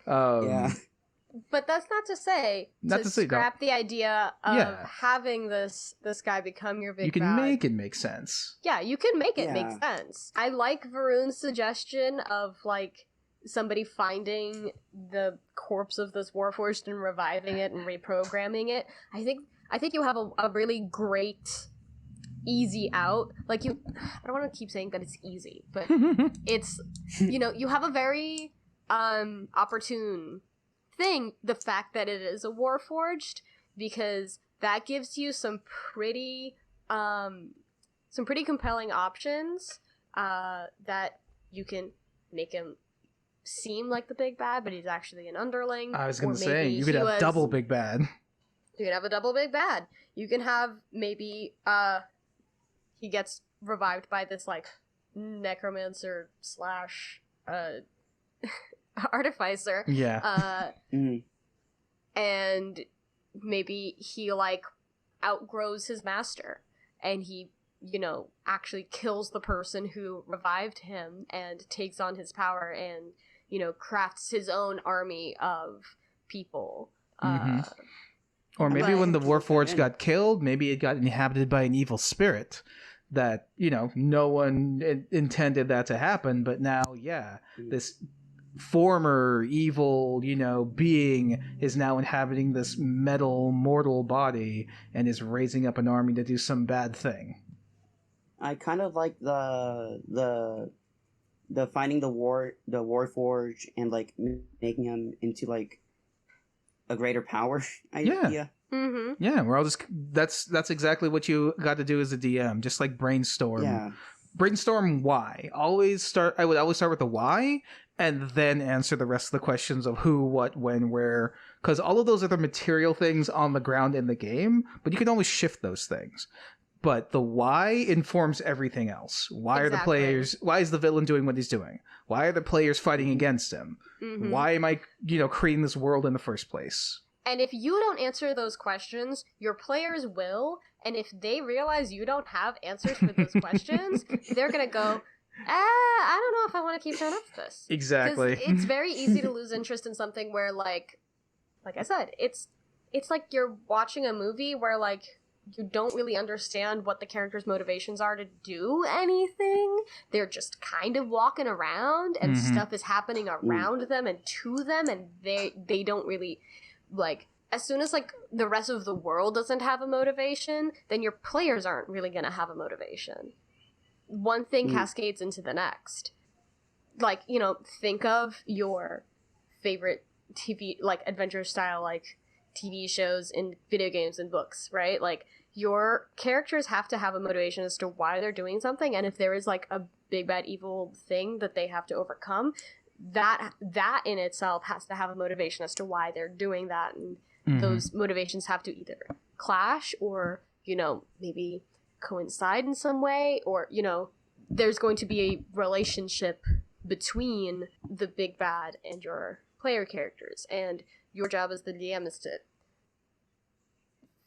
Yeah. But that's not to say Not to say scrap the idea of Yeah. having this guy become your big You can bad. make it make sense. Yeah, you can make it Yeah. make sense. I like Varun's suggestion of like somebody finding the corpse of this Warforged and reviving it and reprogramming it. I think you have a really great easy out. Like I don't want to keep saying that it's easy, but it's you have a very opportune thing, the fact that it is a Warforged, because that gives you some pretty compelling options that you can make him seem like the big bad, but he's actually an underling. I was going Or to say, maybe you could he have was- double big bad. You can have a double big bad. You can have maybe he gets revived by this like necromancer / artificer. Yeah. And maybe he like outgrows his master and he actually kills the person who revived him and takes on his power and crafts his own army of people. Mhm. Or maybe when the Warforged got killed, maybe it got inhabited by an evil spirit that, no one intended that to happen, but now, this former evil, being is now inhabiting this metal mortal body and is raising up an army to do some bad thing. I kind of like the finding the Warforge and like making him into like a greater power idea. Mm-hmm. Yeah, we're all just that's exactly what you got to do as a DM, just like brainstorm. Yeah. Brainstorm why. I would always start with the why and then answer the rest of the questions of who, what, when, where, because all of those are the material things on the ground in the game, but you can always shift those things. But the why informs everything else. Why are the players? Why is the villain doing what he's doing? Why are the players fighting against him? Mm-hmm. Why am I, creating this world in the first place? And if you don't answer those questions, your players will. And if they realize you don't have answers for those questions, they're gonna go, I don't know if I want to keep showing up for this. Exactly. 'Cause it's very easy to lose interest in something where, like I said, it's like you're watching a movie where, like, you don't really understand what the characters' motivations are to do anything. They're just kind of walking around, and stuff is happening around them and to them, and they don't really, like, as soon as, like, the rest of the world doesn't have a motivation, then your players aren't really gonna have a motivation. One thing cascades into the next. Like, think of your favorite TV, like, adventure-style, like, TV shows and video games and books, right? Like, your characters have to have a motivation as to why they're doing something, and if there is, like, a big bad evil thing that they have to overcome, that in itself has to have a motivation as to why they're doing that, and those motivations have to either clash or, maybe coincide in some way, or, there's going to be a relationship between the big bad and your player characters, and your job as the DM is to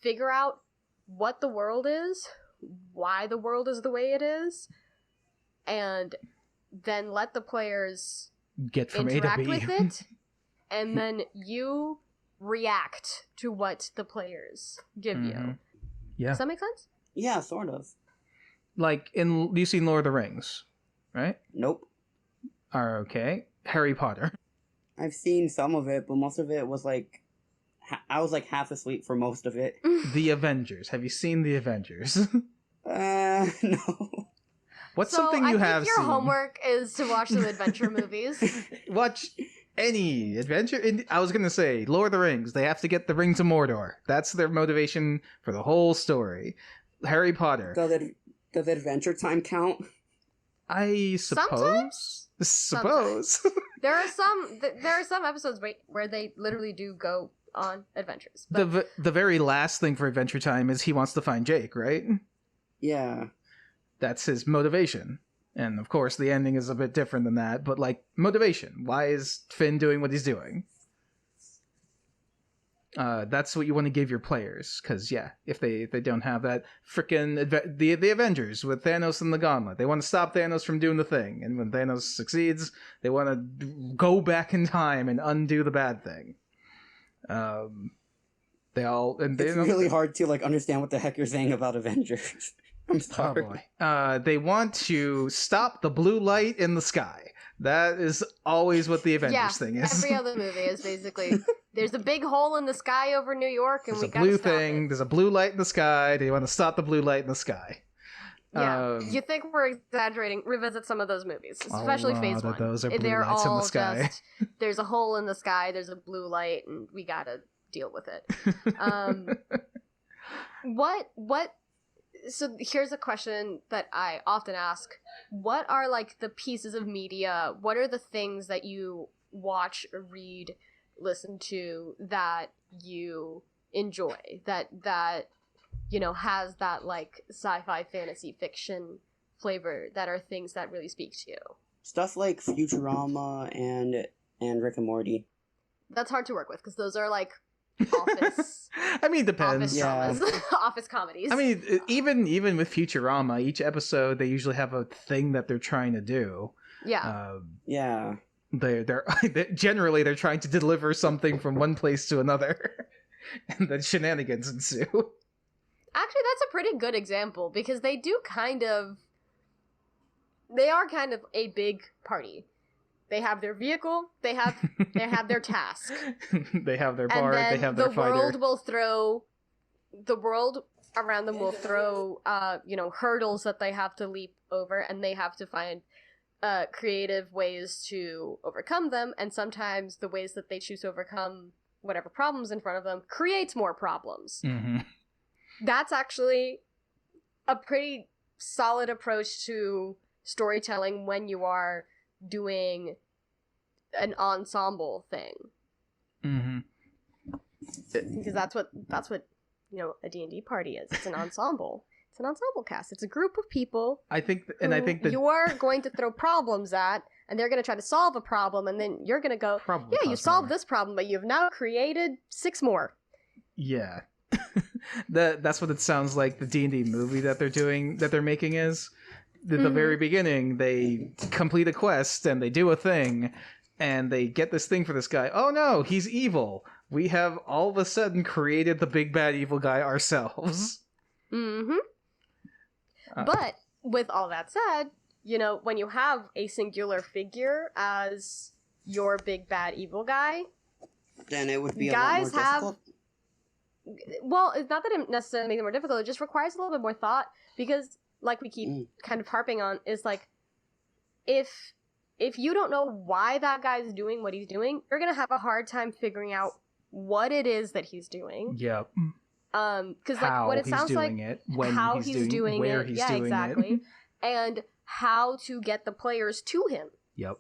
figure out what the world is, why the world is the way it is, and then let the players get from interact A to B with it, and then you react to what the players give you. Yeah. Does that make sense? Yeah, sort of. Like you've seen Lord of the Rings, right? Nope. Okay. Harry Potter. I've seen some of it, but most of it was like I was like half asleep for most of it. The Avengers. Have you seen The Avengers? No. What's So something you have your seen? homework is to watch some adventure movies. Watch any adventure. I was going to say, Lord of the Rings. They have to get the Rings of Mordor. That's their motivation for the whole story. Harry Potter. Does Adventure Time count? I suppose. Sometimes. There are some episodes where they literally do go on adventures. But The very last thing for Adventure Time is he wants to find Jake, right? Yeah. That's his motivation. And of course, the ending is a bit different than that, but like, motivation. Why is Finn doing what he's doing? That's what you want to give your players, because if they don't have that, frickin' the Avengers with Thanos and the Gauntlet, they want to stop Thanos from doing the thing, and when Thanos succeeds, they want to go back in time and undo the bad thing. It's really hard to understand what the heck you're saying about Avengers. I'm sorry. Oh boy. They want to stop the blue light in the sky. That is always what the Avengers thing is. Every other movie is basically there's a big hole in the sky over New York, and there's we a gotta blue stop thing. it. There's a blue light in the sky. They want to stop the blue light in the sky. Yeah, you think we're exaggerating? Revisit some of those movies, especially Phase 1. Those are blue They're lights all in the sky. just there's a hole in the sky. There's a blue light, and we gotta deal with it. What? So here's a question that I often ask. What are the pieces of media, what are the things that you watch, read, listen to that you enjoy, that has that sci-fi fantasy fiction flavor, that are things that really speak to you? Stuff like Futurama and Rick and Morty. That's hard to work with because those are Office. I mean, it depends. Office comedies. I mean, even with Futurama, each episode they usually have a thing that they're trying to do. Yeah. They're generally they're trying to deliver something from one place to another, and then shenanigans ensue. Actually, that's a pretty good example because they are kind of a big party. They have their vehicle. They have their task. They have their bar. They have their fighter. The world around them will throw hurdles that they have to leap over, and they have to find creative ways to overcome them. And sometimes the ways that they choose to overcome whatever problems in front of them creates more problems. Mm-hmm. That's actually a pretty solid approach to storytelling when you are doing an ensemble thing. Mm-hmm. Because that's what a D&D party is. It's an ensemble. It's an ensemble cast. It's a group of people. I think that you are going to throw problems at, and they're going to try to solve a problem, and then you're going to go, you solved this problem, but you've now created 6 more. Yeah. That's what it sounds like the D&D movie that they're making is. At the very beginning, they complete a quest and they do a thing and they get this thing for this guy. Oh no, he's evil. We have all of a sudden created the big bad evil guy ourselves. Mm-hmm. But with all that said, when you have a singular figure as your big bad evil guy, then it would be a lot more difficult. Well, it's not that it necessarily makes it more difficult. It just requires a little bit more thought because, like we keep kind of harping on, is if you don't know why that guy's doing what he's doing, you're gonna have a hard time figuring out what it is that he's doing. Yep. Because what it sounds like, how he's doing where it, he's doing exactly, and how to get the players to him. Yep.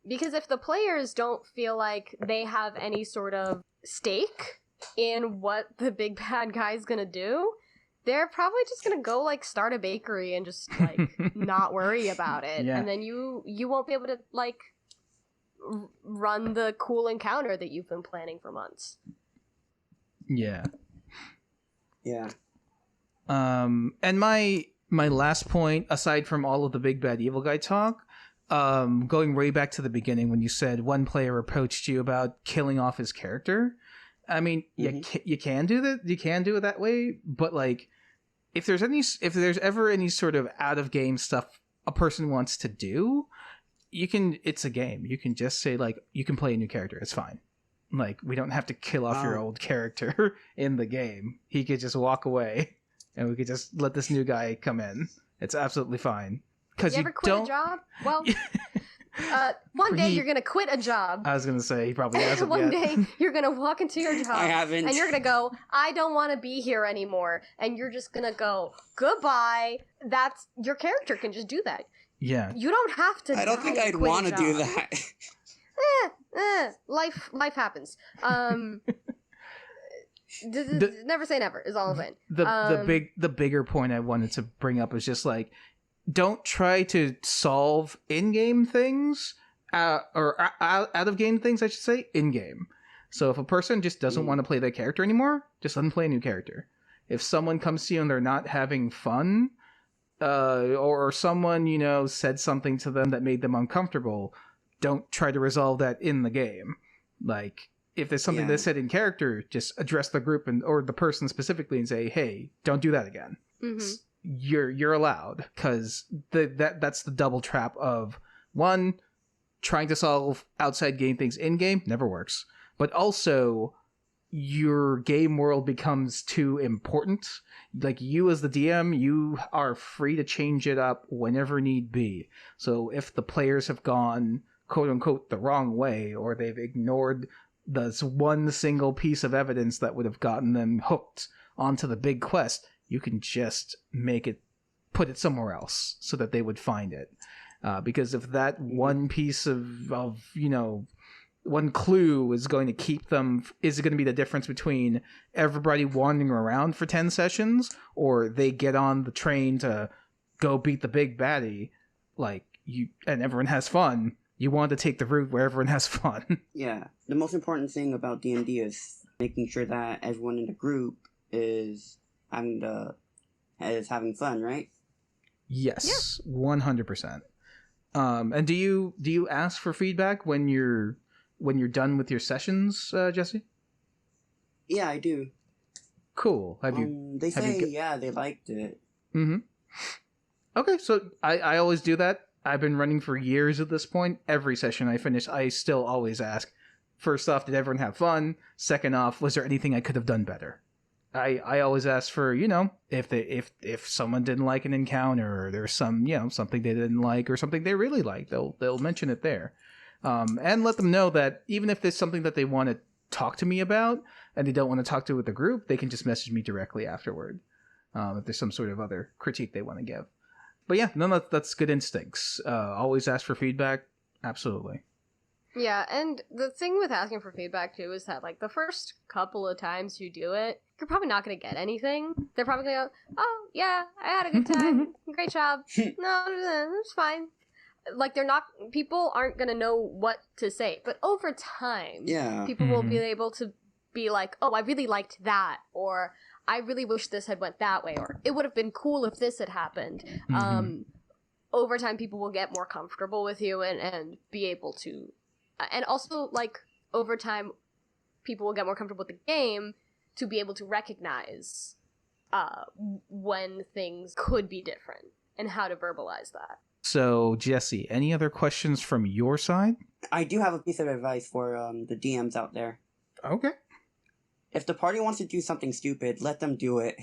Because if the players don't feel like they have any sort of stake in what the big bad guy's gonna do, they're probably just gonna go start a bakery and just not worry about it. Yeah. And then you won't be able to run the cool encounter that you've been planning for months. Yeah. And my last point, aside from all of the big bad evil guy talk, going way back to the beginning when you said one player approached you about killing off his character. I mean, you can do that. You can do it that way, but if there's ever any sort of out of game stuff a person wants to do, it's a game. You can just say you can play a new character. It's fine. We don't have to kill off your old character in the game. He could just walk away, and we could just let this new guy come in. It's absolutely fine. Because you ever quit a job? Well, one day you're gonna quit a job. I was gonna say he probably hasn't One yet. day you're gonna walk into your job. I haven't. And you're gonna go, I don't want to be here anymore. And you're just gonna go, goodbye. That's your character can just do that. Yeah. You don't have to. I don't think I'd want to do that. Life happens. Never say never is all I'm saying. The bigger point I wanted to bring up is just don't try to solve in-game things or out of game things, I should say, in-game. So if a person just doesn't want to play that character anymore, just let them play a new character. If someone comes to you and they're not having fun, or someone, said something to them that made them uncomfortable, don't try to resolve that in the game. Like, if there's something that's said in character, just address the group or the person specifically and say, hey, don't do that again. Mm-hmm. You're allowed, because that's the double trap of, one, trying to solve outside game things in game never works, but also your game world becomes too important. Like, you as the DM, you are free to change it up whenever need be. So if the players have gone quote unquote the wrong way, or they've ignored this one single piece of evidence that would have gotten them hooked onto the big quest, you can just put it somewhere else so that they would find it. Because if that one piece of one clue is going to keep them, is it going to be the difference between everybody wandering around for 10 sessions, or they get on the train to go beat the big baddie, and everyone has fun. You want to take the route where everyone has fun. Yeah. The most important thing about D&D is making sure that everyone in the group is having fun, right? Yes, 100%. And do you ask for feedback when you're done with your sessions, Jessy? Yeah, I do. Cool. They liked it. Mm-hmm. Okay, so I always do that. I've been running for years at this point. Every session I finish, I still always ask, first off, did everyone have fun? Second off, was there anything I could have done better? I always ask for, if someone didn't like an encounter, or there's some, something they didn't like or something they really like, they'll mention it there. And let them know that even if there's something that they want to talk to me about and they don't want to talk to it with the group, they can just message me directly afterward. If there's some sort of other critique they want to give. But yeah, no, that's good instincts. Always ask for feedback. Absolutely. Yeah, and the thing with asking for feedback too is that the first couple of times you do it, you're probably not going to get anything. They're probably going to go, oh yeah, I had a good time. Great job. No, it's fine. People aren't going to know what to say. But over time, people will be able to be like, oh, I really liked that, or I really wish this had went that way, or it would have been cool if this had happened. Over time, people will get more comfortable with you and be able to... And also, over time, people will get more comfortable with the game to be able to recognize when things could be different and how to verbalize that. So, Jessy, any other questions from your side? I do have a piece of advice for the DMs out there. Okay. If the party wants to do something stupid, let them do it.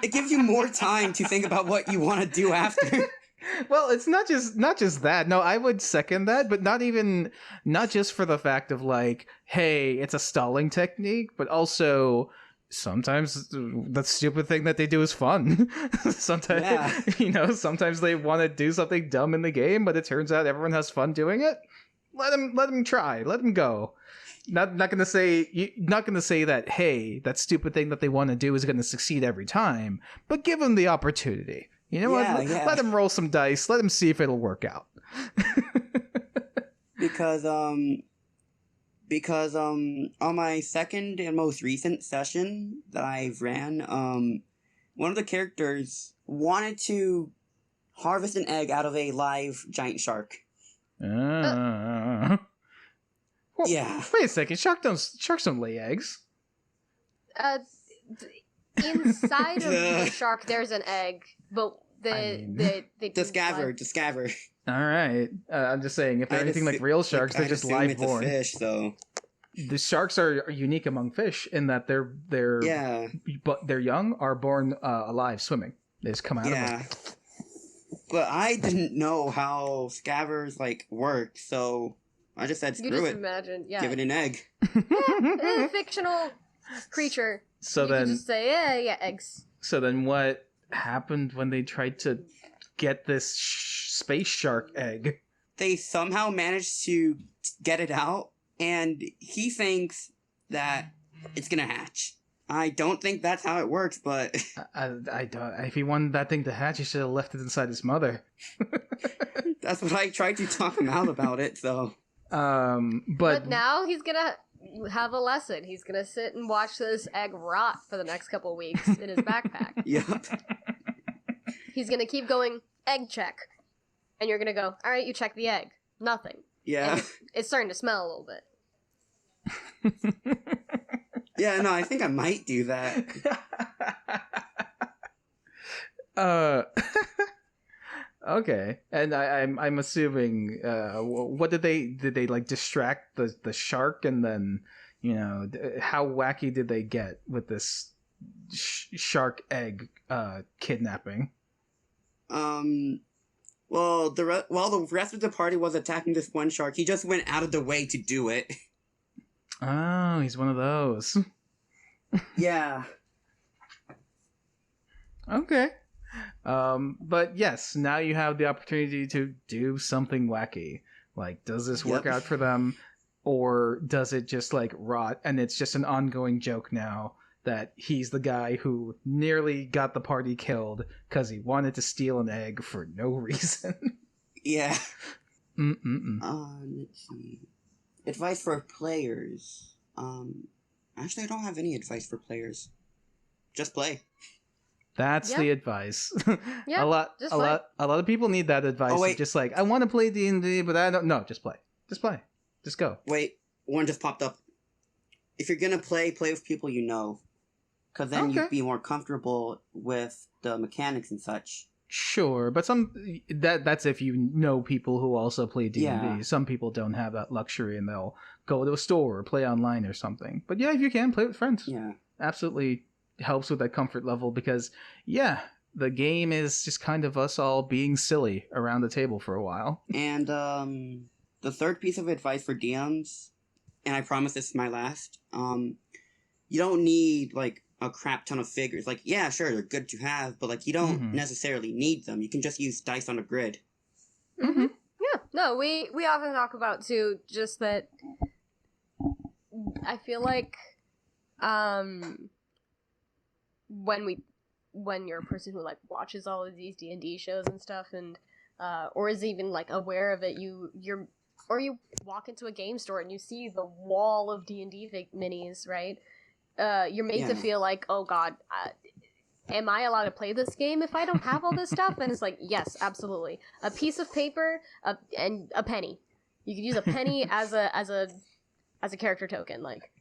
It gives you more time to think about what you want to do after. Well, it's not just that. No, I would second that, but not just for the fact of hey, it's a stalling technique, but also sometimes the stupid thing that they do is fun. Sometimes, sometimes they want to do something dumb in the game, but it turns out everyone has fun doing it. Let them try. Let them go. Not gonna say that, hey, that stupid thing that they want to do is gonna succeed every time, but give them the opportunity. Let them roll some dice. Let them see if it'll work out. Because on my second and most recent session that I've ran, one of the characters wanted to harvest an egg out of a live giant shark. Well, yeah. Wait a second. Sharks don't lay eggs. Inside of the shark, there's an egg, but the scaver. All right. I'm just saying, if they're anything like real sharks, they're just live born. Fish, so the sharks are unique among fish in that their young are born alive, swimming. They just come out of them. But I didn't know how scavers work, so I just said screw it. Imagine, give it an egg. It's a fictional creature. So you then can just say, yeah, eggs. So then, what happened when they tried to get this space shark egg? They somehow managed to get it out, and he thinks that it's gonna hatch. I don't think that's how it works, but I don't. If he wanted that thing to hatch, he should have left it inside his mother. That's what I tried to talk him out about it. So But now he's gonna have a lesson. He's gonna sit and watch this egg rot for the next couple of weeks in his backpack. Yep. He's gonna keep going, egg check. And you're gonna go, alright, you check the egg. Nothing. Yeah. And it's starting to smell a little bit. Yeah, no, I think I might do that. Okay, and I'm assuming. What did they like distract the shark, and then how wacky did they get with this shark egg kidnapping? Well, while the rest of the party was attacking this one shark, he just went out of the way to do it. Oh, he's one of those. Yeah. Okay. But yes, now you have the opportunity to do something wacky. Like, does this work out for them? Or does it just like rot and it's just an ongoing joke now that he's the guy who nearly got the party killed because he wanted to steal an egg for no reason? Yeah. Mm-mm-mm. Let's see. Advice for players. Actually, I don't have any advice for players. Just play. That's the advice. Yeah, a lot of people need that advice. Oh, wait. Just like, I want to play D&D, but I don't. No, just play. Just play. Just go. Wait, one just popped up. If you're gonna play with people you know, because then you'd be more comfortable with the mechanics and such. Sure, but that's if you know people who also play D&D. Yeah. Some people don't have that luxury, and they'll go to a store or play online or something. But yeah, if you can, play with friends. Yeah. Absolutely helps with that comfort level because, yeah, the game is just kind of us all being silly around the table for a while. And the third piece of advice for DMs, and I promise this is my last, you don't need, like, a crap ton of figures. Like, yeah, sure, they're good to have, but, like, you don't necessarily need them. You can just use dice on a grid. Mm-hmm. Yeah. No, we often talk about, too, just that I feel like when you're a person who like watches all of these D&D shows and stuff and or is even like aware of it, you walk into a game store and you see the wall of D&D minis, right? You're made to feel like, oh god, am I allowed to play this game if I don't have all this stuff? And it's like, yes, absolutely. A piece of paper and a penny. You could use a penny as a character token, like.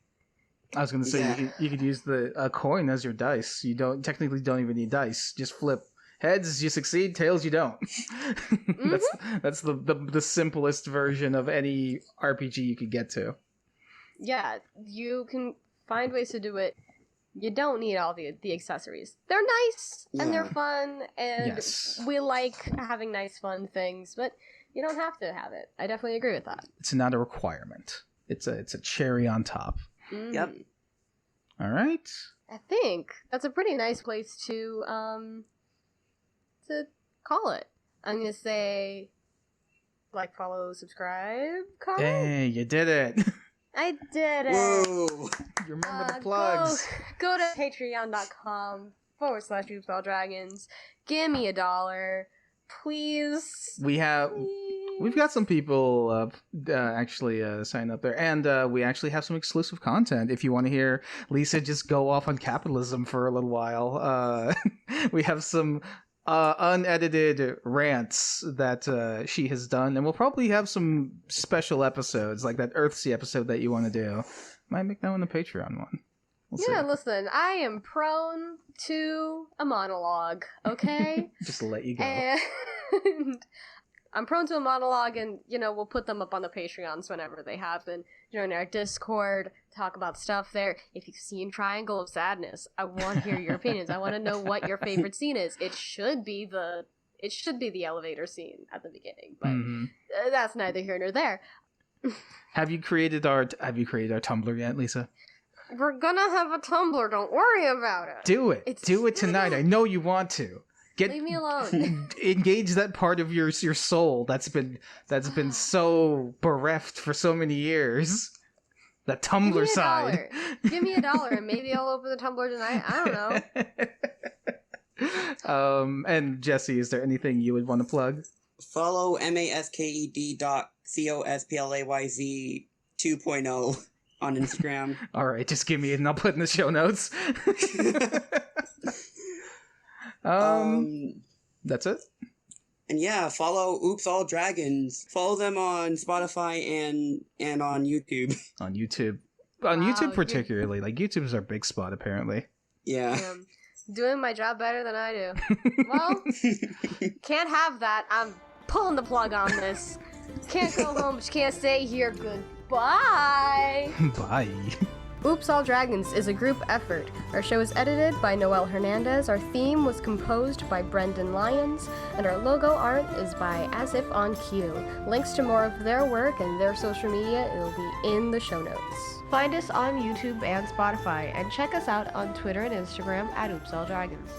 I was going to say you could use a coin as your dice. You don't even need dice. Just flip. Heads, you succeed. Tails, you don't. That's the simplest version of any RPG you could get to. Yeah, you can find ways to do it. You don't need all the accessories. They're nice and they're fun, and we like having nice, fun things, but you don't have to have it. I definitely agree with that. It's not a requirement. It's a cherry on top. Mm. Yep. All right. I think that's a pretty nice place to call it. I'm gonna say, like, follow, subscribe, comment. Hey, you did it! I did it. Whoa! You remember the plugs. Go to patreon.com/DreamSpellDragons. Give me $1, please. We've got some people actually sign up there, and we actually have some exclusive content. If you want to hear Lisa just go off on capitalism for a little while, we have some unedited rants that she has done, and we'll probably have some special episodes, like that Earthsea episode that you want to do. Might make that one a Patreon one. We'll see. Listen, I am prone to a monologue, okay? Just to let you go. And I'm prone to a monologue, and, we'll put them up on the Patreons whenever they happen. Join our Discord, talk about stuff there. If you've seen Triangle of Sadness, I want to hear your opinions. I want to know what your favorite scene is. It should be the elevator scene at the beginning, but that's neither here nor there. Have you created our Tumblr yet, Lisa? We're gonna have a Tumblr, don't worry about it. Do it. Do it tonight. I know you want to. Leave me alone. Engage that part of your soul that's been so bereft for so many years. The Tumblr side. Give me $1 and maybe I'll open the Tumblr tonight. I don't know. And Jessy, is there anything you would want to plug? Follow masked.cosplayz 2.0 on Instagram. All right, just give me it and I'll put in the show notes. That's it. And yeah, follow Oops All Dragons. Follow them on Spotify and on YouTube. On YouTube. On Wow, YouTube particularly. Like, YouTube's our big spot, apparently. Yeah. Doing my job better than I do. Well, can't have that. I'm pulling the plug on this. Can't go home, but you can't stay here. Goodbye. Bye. Oops All Dragons is a group effort. Our show is edited by Noel Hernandez, our theme was composed by Brendan Lyons, and our logo art is by Azif On Q. Links to more of their work and their social media will be in the show notes. Find us on YouTube and Spotify, and check us out on Twitter and Instagram at Oops All Dragons.